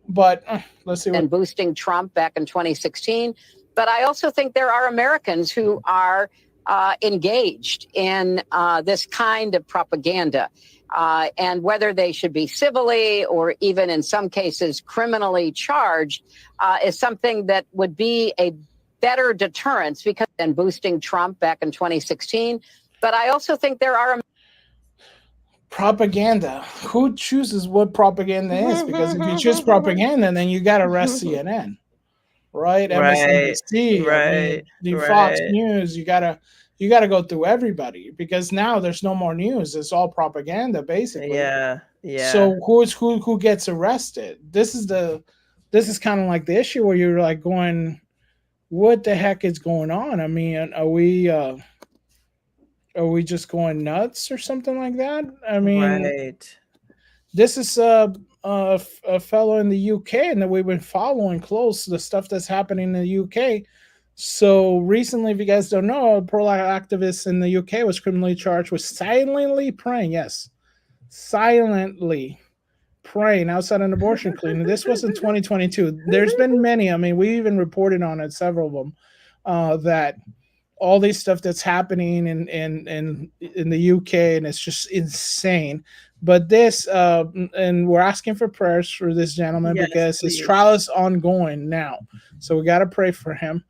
But let's see. And boosting Trump back in 2016. But I also think there are Americans who are engaged in this kind of propaganda. And whether they should be civilly or even in some cases criminally charged is something that would be a better deterrence because than boosting Trump back in 2016. But I also think there are propaganda. Who chooses what propaganda is? Because if you choose propaganda, then you got to arrest CNN, right? MSNBC, I mean, Fox News. You gotta go through everybody because now there's no more news. It's all propaganda, basically. Yeah. So who gets arrested? This is the this is kind of like the issue where you're like going, what the heck is going on? I mean, are we just going nuts or something like that? I mean, Right. this is a fellow in the UK, and that we've been following close the stuff that's happening in the UK. So recently, if you guys don't know, a pro-life activist in the UK was criminally charged with silently praying. Yes, silently praying outside an abortion clinic. This was in 2022. There's been many. I mean, we even reported on it, several of them, that all these stuff that's happening in the UK, and it's just insane. But this, and we're asking for prayers for this gentleman, Yes, because his please. trial is ongoing now. So we got to pray for him.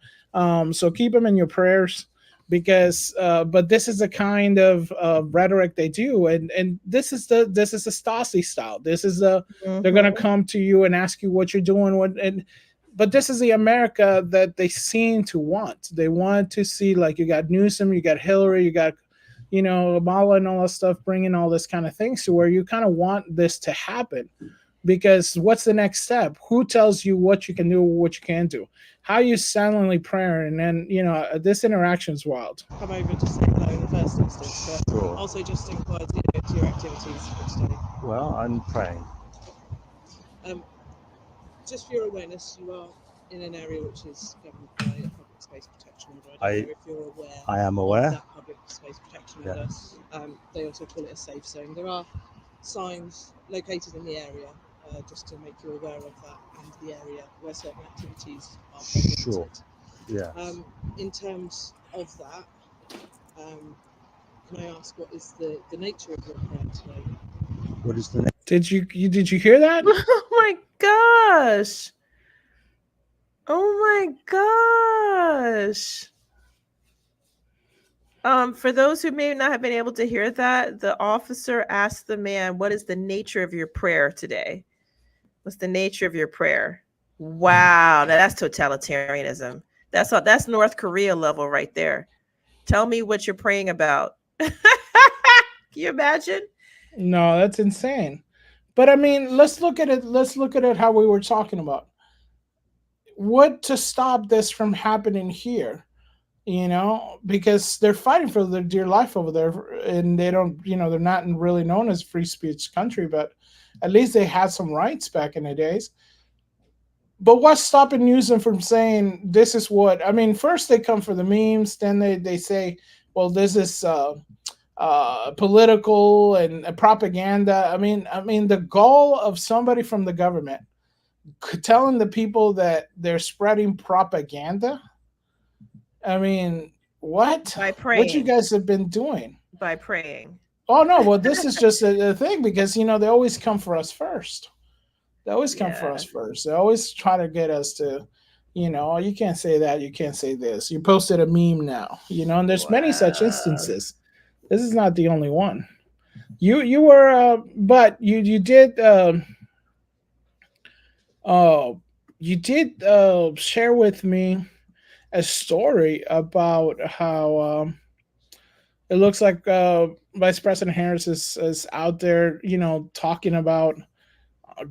So keep him in your prayers, because but this is the kind of rhetoric they do, and this is the Stasi style. This is they're gonna come to you and ask you what you're doing, but this is the America that they seem to want. They want to see, like, you got Newsom, you got Hillary, you got, Kamala and all that stuff, bringing all this kind of things to where you kind of want this to happen. Because what's the next step? Who tells you what you can do, what you can't do? How you silently praying, and this interaction is wild. Come over to say hello in the first instance, but Sure. also just inquired to your activities for today. Well, I'm praying. Just for your awareness, you are in an area which is governed by a public space protection order. I don't know if you're aware. I am of aware. that public space protection order. They also call it a safe zone. There are signs located in the area, just to make you aware of that, and the area where certain activities are prohibited. Sure. Yeah. In terms of that, can I ask what is the nature of your prayer today? What is the name? Did you hear that? Oh my gosh. Oh my gosh. For those who may not have been able to hear that, the officer asked the man, what is the nature of your prayer today? What's the nature of your prayer? Wow, now that's totalitarianism. That's North Korea level right there. Tell me what you're praying about. Can you imagine? No, that's insane. But I mean, let's look at it. Let's look at it how we were talking about. What to stop this from happening here? Because they're fighting for their dear life over there, and they don't, they're not really known as free speech country, but at least they had some rights back in the days. But what's stopping Newsom from saying this is what? I mean, first they come for the memes, then they say, well, this is political and propaganda. I mean, the goal of somebody from the government telling the people that they're spreading propaganda. I mean, what? By praying. What you guys have been doing? By praying. Oh no! Well, this is just a thing, because they always come for us first. They always come for us first. They always try to get us to, you can't say that, you can't say this. You posted a meme now, and there's many such instances. This is not the only one. You were, but you did. You did share with me a story about how it looks like Vice President Harris is out there, talking about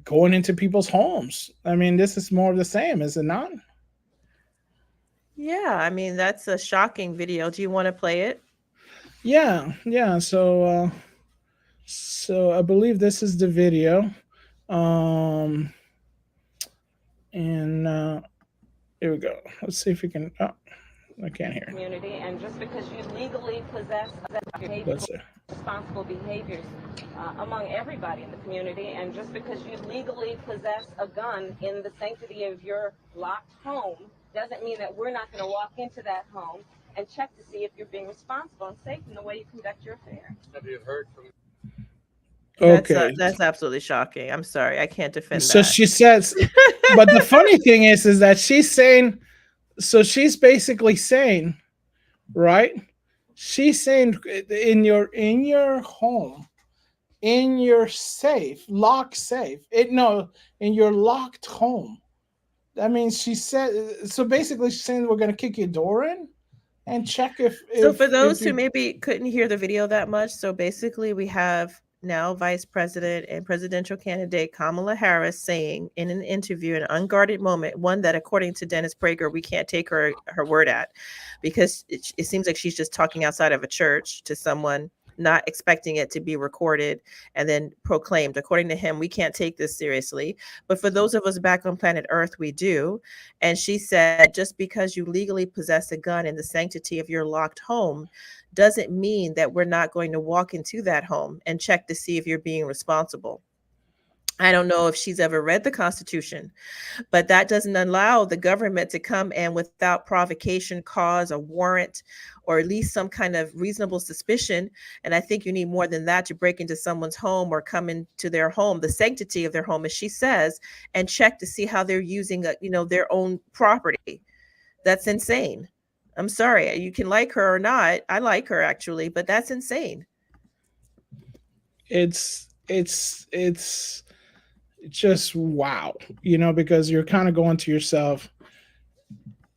going into people's homes. I mean, this is more of the same, is it not? Yeah, I mean, that's a shocking video. Do you want to play it? Yeah. So I believe this is the video. And here we go. Let's see if we can. Oh, I can't hear. Community, and just because you legally possess responsible behaviors among everybody in the community, and just because you legally possess a gun in the sanctity of your locked home, doesn't mean that we're not going to walk into that home and check to see if you're being responsible and safe in the way you conduct your affairs. Have you heard from? Okay, that's absolutely shocking. I'm sorry, I can't defend so that. she says, but the funny thing is that she's saying, so she's basically saying, right? She's saying in your home, in your safe, locked safe. In your locked home. That means she said, so basically she's saying we're going to kick your door in and check if so for those who maybe couldn't hear the video that much, so basically we have now Vice President and presidential candidate Kamala Harris, saying in an interview, an unguarded moment, one that, according to Dennis Prager, we can't take her word at, because it seems like she's just talking outside of a church to someone, not expecting it to be recorded and then proclaimed. According to him, we can't take this seriously. But for those of us back on planet Earth, we do. And she said, just because you legally possess a gun in the sanctity of your locked home doesn't mean that we're not going to walk into that home and check to see if you're being responsible. I don't know if she's ever read the Constitution, but that doesn't allow the government to come and, without provocation, cause a warrant or at least some kind of reasonable suspicion. And I think you need more than that to break into someone's home or come into their home, the sanctity of their home, as she says, and check to see how they're using, their own property. That's insane. I'm sorry. You can like her or not. I like her, actually, but that's insane. It's just wow, because you're kind of going to yourself,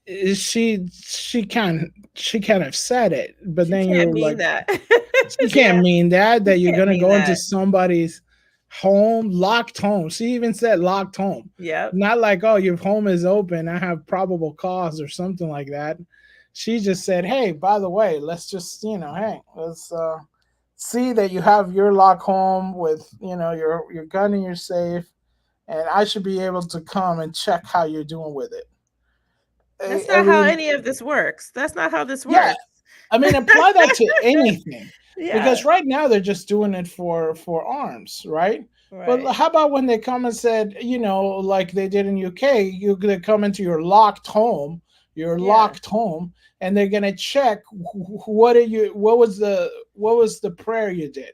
she can't have said it, but She then can't you're mean like, that. you can't mean that you're can't gonna mean go into that. somebody's home, locked home. She even said locked home. Yep. Not like, oh, your home is open, I have probable cause or something like that. She just said, hey, by the way, let's just, hey, let's see that you have your lock home with, your gun in your safe, and I should be able to come and check how you're doing with it. That's not how any of this works. That's not how this works. Yeah, I mean, apply that to anything. Yeah. Because right now they're just doing it for arms, right? But how about when they come and said, like they did in UK, you could come into your locked home, and they're gonna check what was the prayer you did,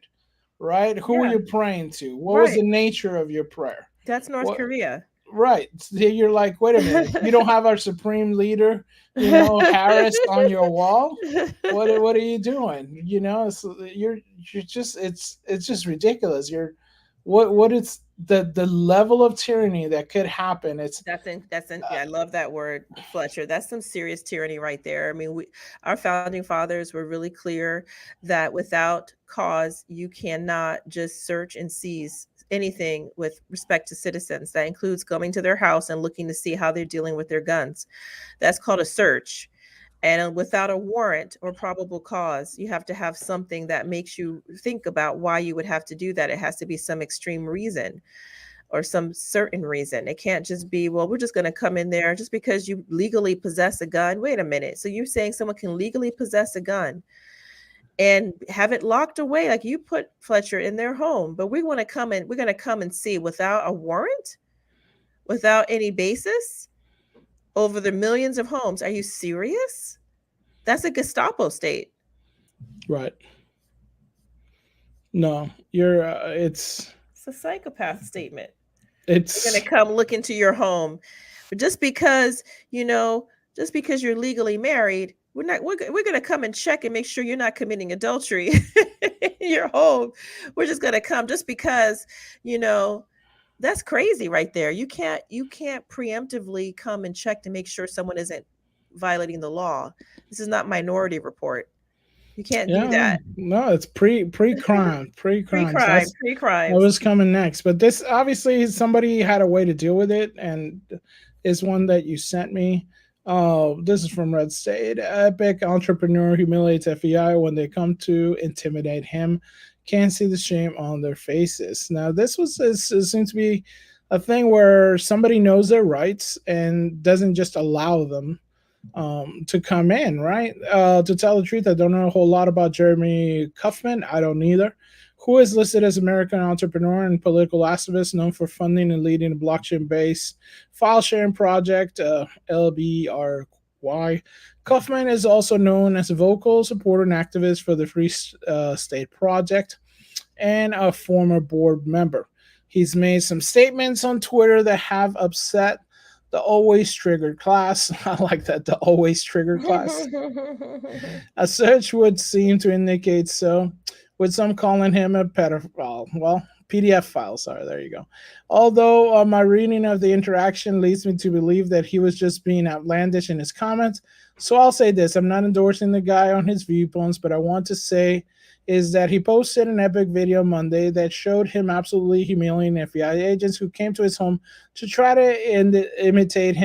right? Who were you praying to? What was the nature of your prayer? That's North Korea. Right. You're like, wait a minute, you don't have our supreme leader, Harris on your wall. What are you doing? You're just it's just ridiculous. What is the level of tyranny that could happen? I love that word, Fletcher. That's some serious tyranny right there. I mean, our founding fathers were really clear that without cause, you cannot just search and seize anything with respect to citizens. That includes going to their house and looking to see how they're dealing with their guns. That's called a search. And without a warrant or probable cause, you have to have something that makes you think about why you would have to do that. It has to be some extreme reason or some certain reason. It can't just be, well, we're just going to come in there just because you legally possess a gun. Wait a minute. So you're saying someone can legally possess a gun and have it locked away, like you put, Fletcher, in their home, but we're going to come and see without a warrant, without any basis, over the millions of homes. Are you serious? That's a Gestapo state. Right. No, you're it's a psychopath statement. It's going to come look into your home, but just because you're legally married, we're going to come and check and make sure you're not committing adultery in your home. We're just going to come just because, that's crazy right there. You can't preemptively come and check to make sure someone isn't violating the law. This is not Minority Report. You can't do that. No, it's pre-crime. Pre-crime. Pre-crime. What was coming next? But this, obviously, somebody had a way to deal with it, and is one that you sent me. This is from Red State. Epic entrepreneur humiliates FBI when they come to intimidate him. Can't see the shame on their faces. Now, this seems to be a thing where somebody knows their rights and doesn't just allow them to come in, right? To tell the truth, I don't know a whole lot about Jeremy Kaufman. I don't either. Who is listed as American entrepreneur and political activist known for funding and leading a blockchain-based file sharing project, LBRY. Kaufman is also known as a vocal supporter and activist for the Free State Project and a former board member. He's made some statements on Twitter that have upset the always triggered class. I like that, the always triggered class. A search would seem to indicate so, with some calling him a pedophile. Well, PDF file, sorry, there you go. Although my reading of the interaction leads me to believe that he was just being outlandish in his comments. So I'll say this, I'm not endorsing the guy on his viewpoints, but I want to say is that he posted an epic video Monday that showed him absolutely humiliating FBI agents who came to his home to try to intimidate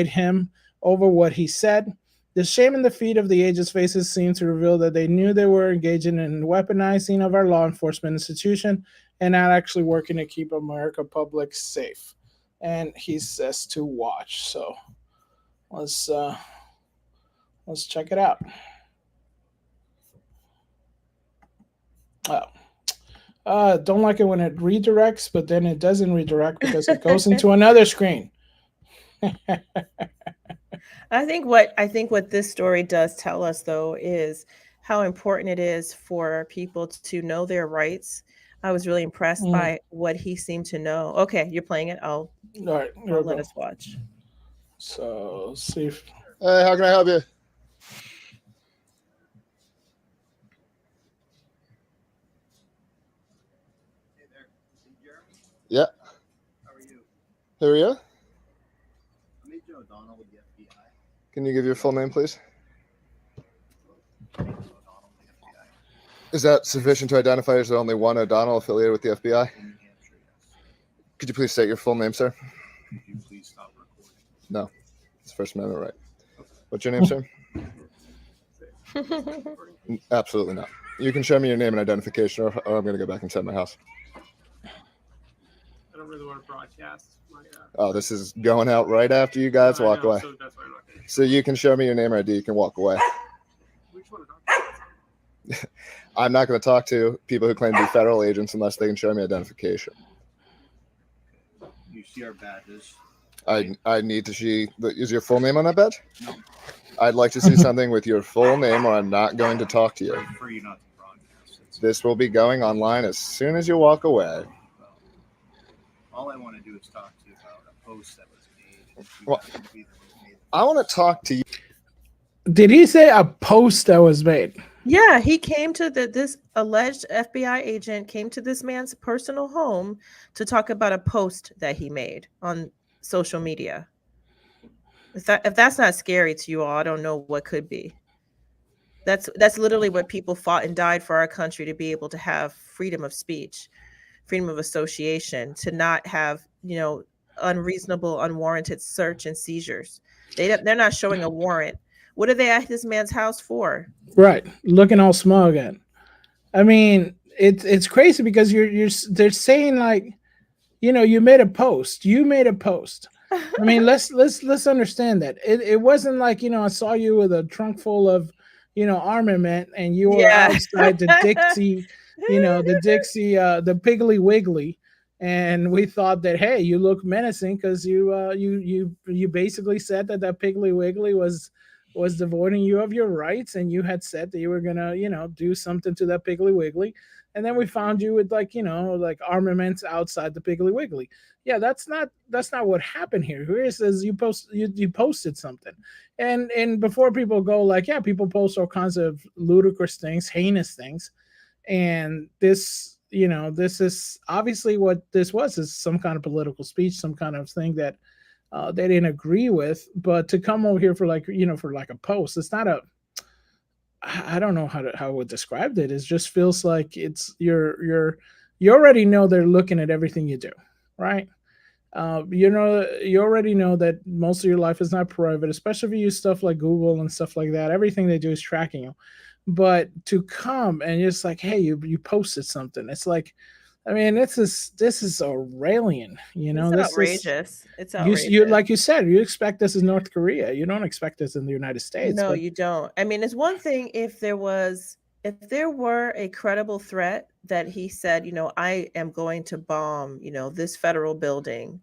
him over what he said. The shame and defeat of the agents' faces seemed to reveal that they knew they were engaging in weaponizing of our law enforcement institution and not actually working to keep America public safe. And he says to watch. So let's check it out. Don't like it when it redirects, but then it doesn't redirect because it goes into another screen. I think what this story does tell us, though, is how important it is for people to know their rights. I was really impressed by what he seemed to know. Okay, you're playing it. All right, let us watch. So let's see if. Hey, how can I help you? Yeah. How are you? Who are you? I'm Major O'Donnell with the FBI. Can you give your full name, please? Is that sufficient to identify as only one O'Donnell affiliated with the FBI? Could you please state your full name, sir? Could you please stop recording? No. It's First Amendment right. What's your name, sir? Absolutely not. You can show me your name and identification, or I'm going to go back inside my house. I don't really want to broadcast my. Oh, this is going out right after you guys walk away. So that's why I'm not going to. So you can show me your name or ID. You can walk away. Which one? I'm not going to talk to people who claim to be federal agents unless they can show me identification. You see our badges. I need to see. Is your full name on that badge? No. I'd like to see something with your full name, or I'm not going to talk to you. I prefer you not to broadcast. This will be going online as soon as you walk away. All I want to do is talk to you about a post that was made. Well, I want to talk to you. Did he say a post that was made? Yeah, he came to this alleged FBI agent came to this man's personal home to talk about a post that he made on social media. If that's not scary to you all, I don't know what could be. That's literally what people fought and died for our country, to be able to have freedom of speech, freedom of association, to not have, unreasonable, unwarranted search and seizures. They're not showing a warrant. What are they at this man's house for? Right, looking all smug at. I mean, it's crazy because they're saying like, you made a post. You made a post. I mean, let's understand that it wasn't like, I saw you with a trunk full of, armament, and you were outside the Dixie, the Piggly Wiggly, and we thought that, hey, you look menacing because you basically said that Piggly Wiggly was devoiding you of your rights, and you had said that you were gonna, do something to that Piggly Wiggly, and then we found you with like armaments outside the Piggly Wiggly. Yeah, that's not what happened here. Here it says you posted something, and before people go like, yeah, people post all kinds of ludicrous things, heinous things, and this is obviously what this was, is some kind of political speech, some kind of thing that they didn't agree with. But to come over here for a post, it's not a. I don't know how I would describe it. It just feels like it's you already know they're looking at everything you do, right? You already know that most of your life is not private, especially if you use stuff like Google and stuff like that. Everything they do is tracking you. But to come and just like, hey, you posted something. It's like, I mean, this is Aurelian, It's outrageous. It's outrageous. You like you said, you expect this is North Korea. You don't expect this in the United States. No, you don't. I mean, it's one thing if there were a credible threat that he said, I am going to bomb, this federal building.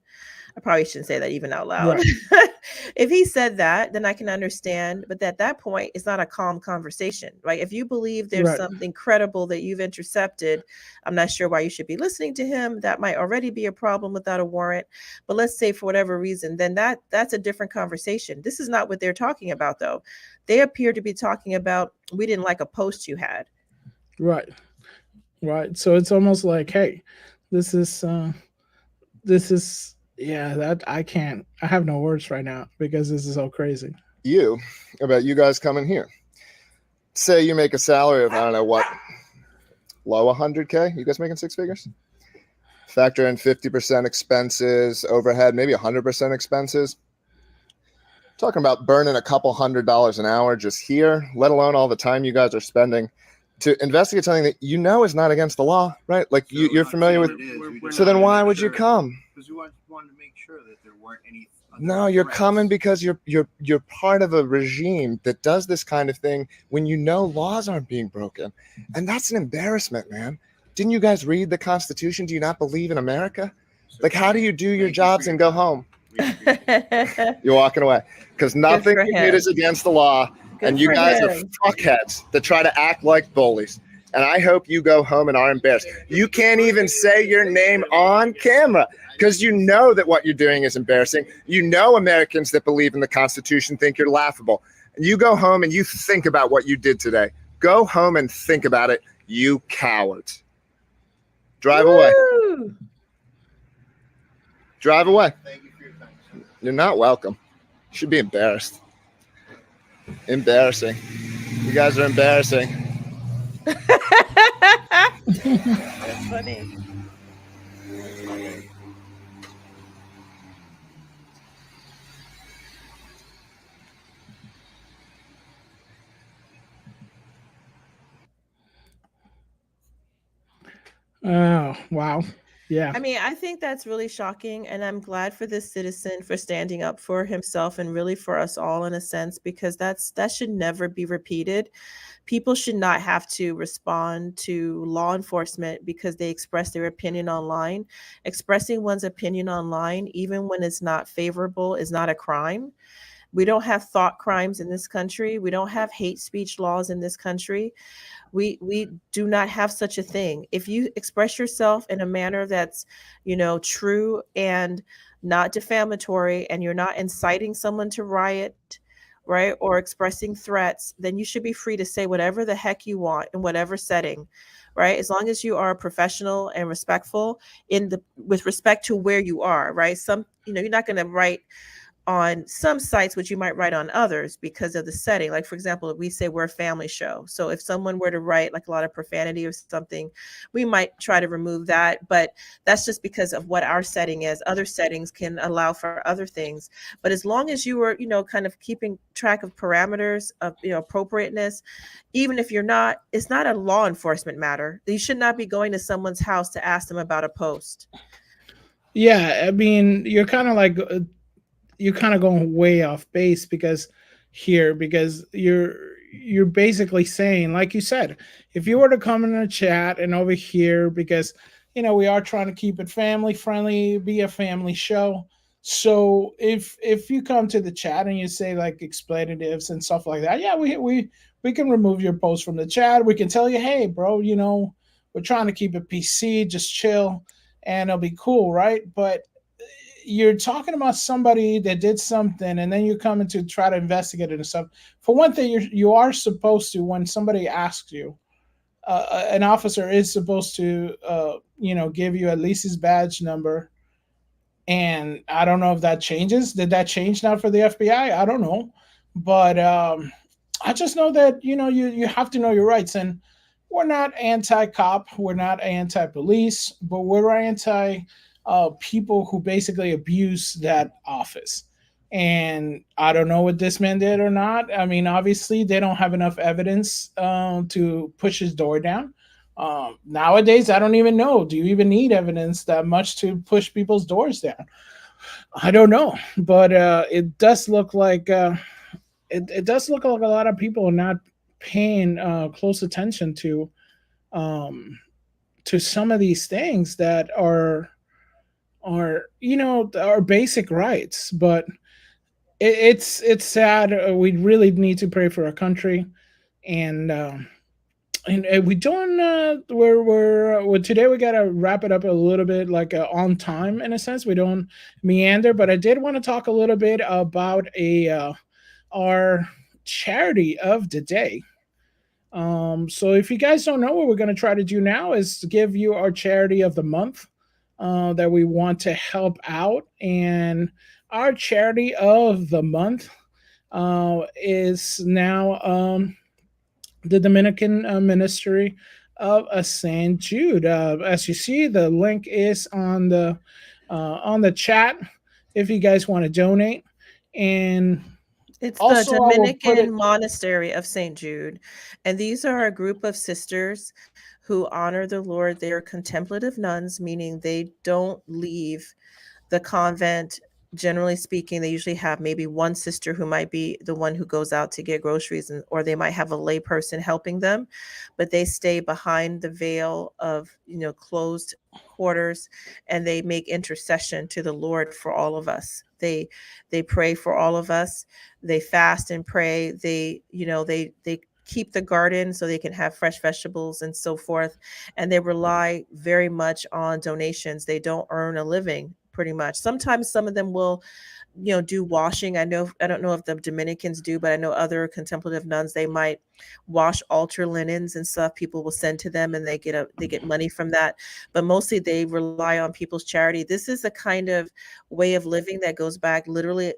I probably shouldn't say that even out loud. Right. If he said that, then I can understand. But at that point, it's not a calm conversation, right? If you believe there's something credible that you've intercepted, I'm not sure why you should be listening to him. That might already be a problem without a warrant. But let's say for whatever reason, then that's a different conversation. This is not what they're talking about, though. They appear to be talking about, we didn't like a post you had. Right. So it's almost like, hey, this is that I have no words right now because this is so crazy. About you guys coming here. say you make a salary of, I don't know what, low 100K. You guys making six figures? Factor in 50% expenses, overhead, maybe 100% expenses. Talking about burning a couple $100 an hour just here, let alone all the time you guys are spending to investigate something that you know is not against the law, right? Like you're familiar with. So then why would you come? Because we wanted to make sure that there weren't any. No, you're coming because you're part of a regime that does this kind of thing when you know laws aren't being broken, and that's an embarrassment, man. Didn't you guys read the Constitution? Do you not believe in America? Like, how do you do your jobs and go home? You're walking away because nothing you did is against the law, and you guys are fuckheads that try to act like bullies. And I hope you go home and are embarrassed. You can't even say your name on camera because you know that what you're doing is embarrassing. You know Americans that believe in the Constitution think you're laughable. And you go home and you think about what you did today. Go home and think about it, you cowards. Drive away. Drive away. Thank you for your time, sir. You're not welcome. You should be embarrassed. Embarrassing. You guys are embarrassing. That's funny. Oh, wow. Yeah. I mean, I think that's really shocking, and I'm glad for this citizen for standing up for himself and really for us all in a sense, because that should never be repeated. People should not have to respond to law enforcement because they express their opinion online. Expressing one's opinion online, even when it's not favorable, is not a crime. We don't have thought crimes in this country. We don't have hate speech laws in this country. We do not have such a thing. If you express yourself in a manner that's, true and not defamatory, and you're not inciting someone to riot, right, or expressing threats, then you should be free to say whatever the heck you want in whatever setting, right? As long as you are professional and respectful with respect to where you are, right? You're not going to write on some sites, which you might write on others because of the setting. Like, for example, if we say we're a family show. So if someone were to write like a lot of profanity or something, we might try to remove that. But that's just because of what our setting is. Other settings can allow for other things. But as long as you were, kind of keeping track of parameters of, appropriateness, even if you're not, it's not a law enforcement matter. You should not be going to someone's house to ask them about a post. Yeah. I mean, you're kind of like, you're kind of going way off base because you're basically saying, like you said, if you were to come in a chat and over here, because we are trying to keep it family friendly, be a family show. So if you come to the chat and you say like expletives and stuff like that, yeah, we can remove your post from the chat. We can tell you, hey, bro, we're trying to keep it PC, just chill, and it'll be cool, right? But you're talking about somebody that did something, and then you're coming to try to investigate it and stuff. For one thing, you are supposed to, when somebody asks you, an officer is supposed to, give you at least his badge number. And I don't know if that changes. Did that change now for the FBI? I don't know. But I just know that, you have to know your rights. And we're not anti-cop. We're not anti-police. But we're anti- people who basically abuse that office. And I don't know what this man did or not. I mean, obviously, they don't have enough evidence to push his door down. Nowadays, I don't even know. Do you even need evidence that much to push people's doors down? I don't know. But it does look like it does look like a lot of people are not paying close attention to some of these things that are our basic rights. But it's sad. We really need to pray for our country, and we don't. We're today. We gotta wrap it up a little bit, like on time in a sense. We don't meander, but I did want to talk a little bit about our charity of the day. So if you guys don't know, what we're going to try to do now is to give you our charity of the month that we want to help out. And our charity of the month is now the Dominican ministry of St. Jude. As you see, the link is on the chat if you guys want to donate. And It's the also, I will put it. Dominican Monastery of St. Jude. And these are a group of sisters who honor the Lord. They are contemplative nuns, meaning they don't leave the convent. Generally speaking, they usually have maybe one sister who might be the one who goes out to get groceries, or they might have a lay person helping them, but they stay behind the veil of, closed quarters, and they make intercession to the Lord for all of us. They pray for all of us. They fast and pray. They keep the garden so they can have fresh vegetables and so forth. And they rely very much on donations. They don't earn a living, pretty much. Sometimes some of them will, do washing. I don't know if the Dominicans do, but I know other contemplative nuns, they might wash altar linens and stuff. People will send to them and they get money from that. But mostly they rely on people's charity. This is a kind of way of living that goes back literally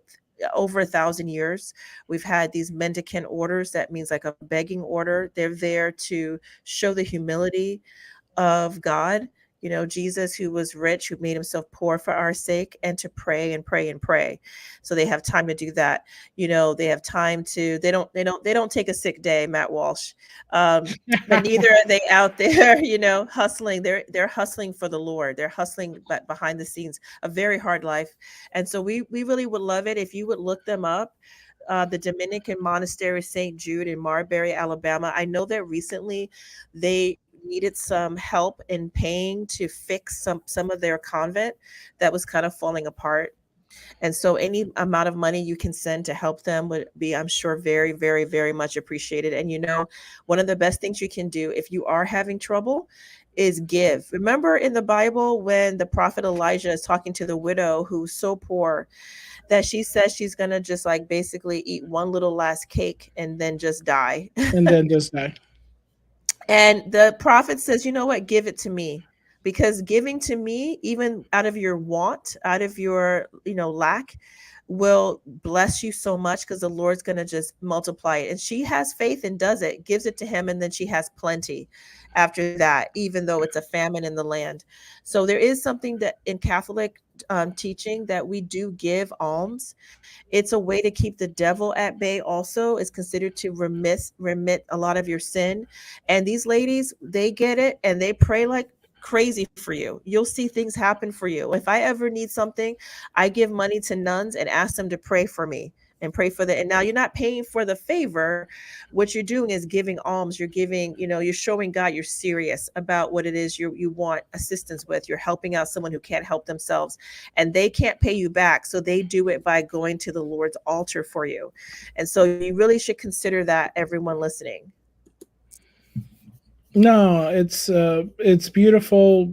over 1,000 years. We've had these mendicant orders. That means like a begging order. They're there to show the humility of God. Jesus, who was rich, who made himself poor for our sake, and to pray and pray and pray. So they have time to do that. They have time to, they don't take a sick day, Matt Walsh. But neither are they out there, hustling. They're hustling for the Lord. They're hustling behind the scenes, a very hard life. And so we really would love it if you would look them up. The Dominican Monastery St. Jude in Marbury, Alabama. I know that recently they needed some help in paying to fix some of their convent that was kind of falling apart. And so any amount of money you can send to help them would be, I'm sure, very, very, very much appreciated. And one of the best things you can do if you are having trouble is give. Remember in the Bible when the prophet Elijah is talking to the widow who's so poor that she says she's going to just like basically eat one little last cake and then just die. And then just die. And the prophet says, you know what, give it to me, because giving to me, even out of your want, out of your, lack, will bless you so much, because the Lord's going to just multiply it. And she has faith and does it, gives it to him. And then she has plenty after that, even though it's a famine in the land. So there is something that in Catholic teaching that we do give alms. It's a way to keep the devil at bay. Also, it's considered to remit a lot of your sin. And these ladies, they get it and they pray like crazy for you. You'll see things happen for you. If I ever need something, I give money to nuns and ask them to pray for me and pray for the. And now you're not paying for the favor. What you're doing is giving alms. You're giving, you're showing God you're serious about what it is you want assistance with. You're helping out someone who can't help themselves, and they can't pay you back. So they do it by going to the Lord's altar for you. And so you really should consider that, everyone listening. No, it's beautiful.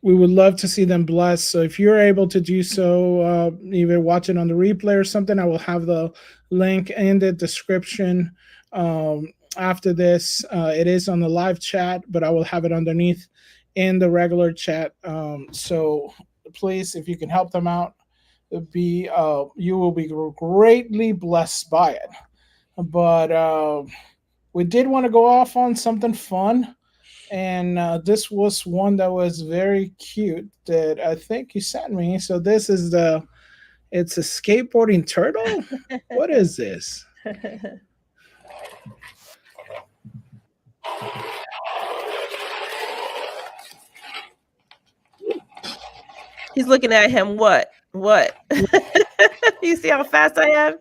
We would love to see them blessed. So if you're able to do so, either watch it on the replay or something, I will have the link in the description after this. It is on the live chat, but I will have it underneath in the regular chat. So please, if you can help them out, you will be greatly blessed by it. But we did want to go off on something fun. And this was one that was very cute that I think you sent me. So this is it's a skateboarding turtle. What is this? He's looking at him. What? You see how fast I am?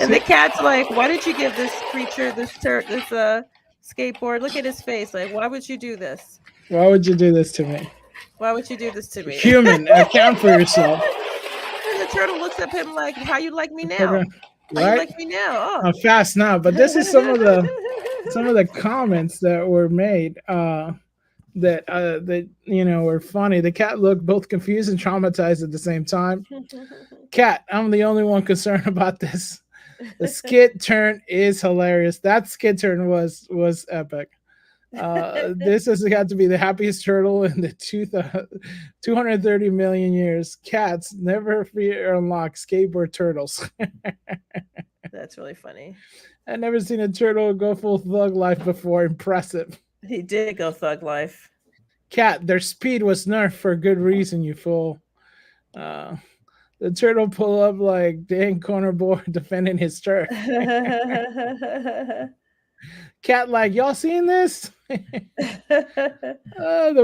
And the cat's like, why did you give this creature this skateboard? Look at his face. Like, why would you do this? Why would you do this to me? Why would you do this to me? Human, account for yourself. And the turtle looks at him like, how you like me now? Right? How you like me now? Oh. I'm fast now, but this is some of the comments that were made that were funny. The cat looked both confused and traumatized at the same time. Cat, I'm the only one concerned about this. The skid turn is hilarious. That skid turn was epic. This has got to be the happiest turtle in the 230 million years. Cats never fear unlock skateboard turtles. That's really funny. I've never seen a turtle go full thug life before. Impressive. He did go thug life. Cat, their speed was nerfed for a good reason, you fool. The turtle pull up like Dan Cornerboard defending his turf. Cat, like, y'all seen this? The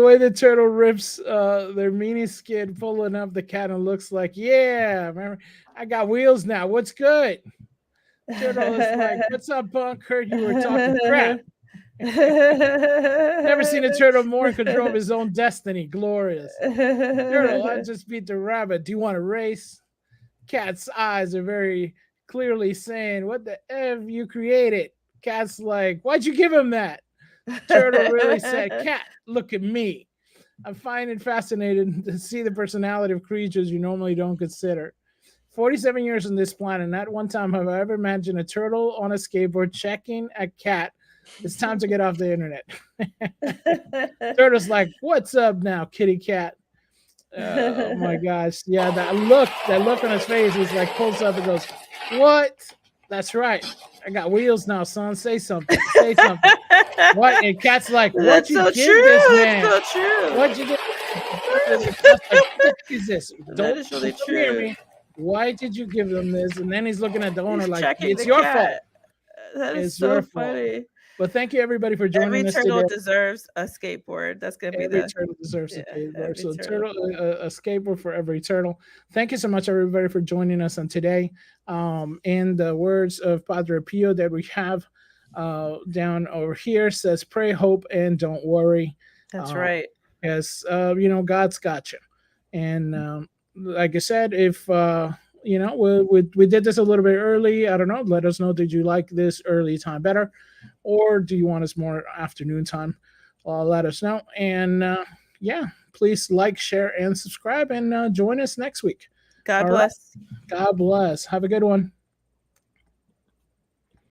way the turtle rips their meanie skin, pulling up the cat and looks like, yeah, remember, I got wheels now. What's good? Turtle is like, what's up, punk? Heard you were talking crap. Never seen a turtle more in control of his own destiny. Glorious. Turtle, I just beat the rabbit. Do you want to race? Cat's eyes are very clearly saying, what the F you created? Cat's like, why'd you give him that? Turtle really said, Cat, look at me. I find it fascinating to see the personality of creatures you normally don't consider. 47 years on this planet, not one time have I ever imagined a turtle on a skateboard checking a cat. It's time to get off the internet. Turtle's like, what's up now, kitty cat? Oh my gosh. Yeah, that look on his face, he's like, pulls up and goes, what? That's right. I got wheels now, son. Say something. Say something. What? And Cat's like, what'd you give this man? That's so true. What'd you give? What is this? That is really Don't true. hear me. Why did you give them this? And then he's looking at the owner like, checking it's the your cat. fault. That is It's so your fault. funny. But thank you everybody for joining Every us turtle today. deserves a skateboard. That's gonna be Every the turtle deserves a every skateboard. So turtle. a skateboard for every turtle. Thank you so much, everybody, for joining us on today. In the words of Padre Pio that we have down over here, says, pray, hope, and don't worry. That's right. Yes, God's got you. And like I said, if we did this a little bit early, I don't know. Let us know. Did you like this early time better, or do you want us more afternoon time? Let us know. And please like, share, and subscribe, and join us next week. God All bless. right. God bless. Have a good one.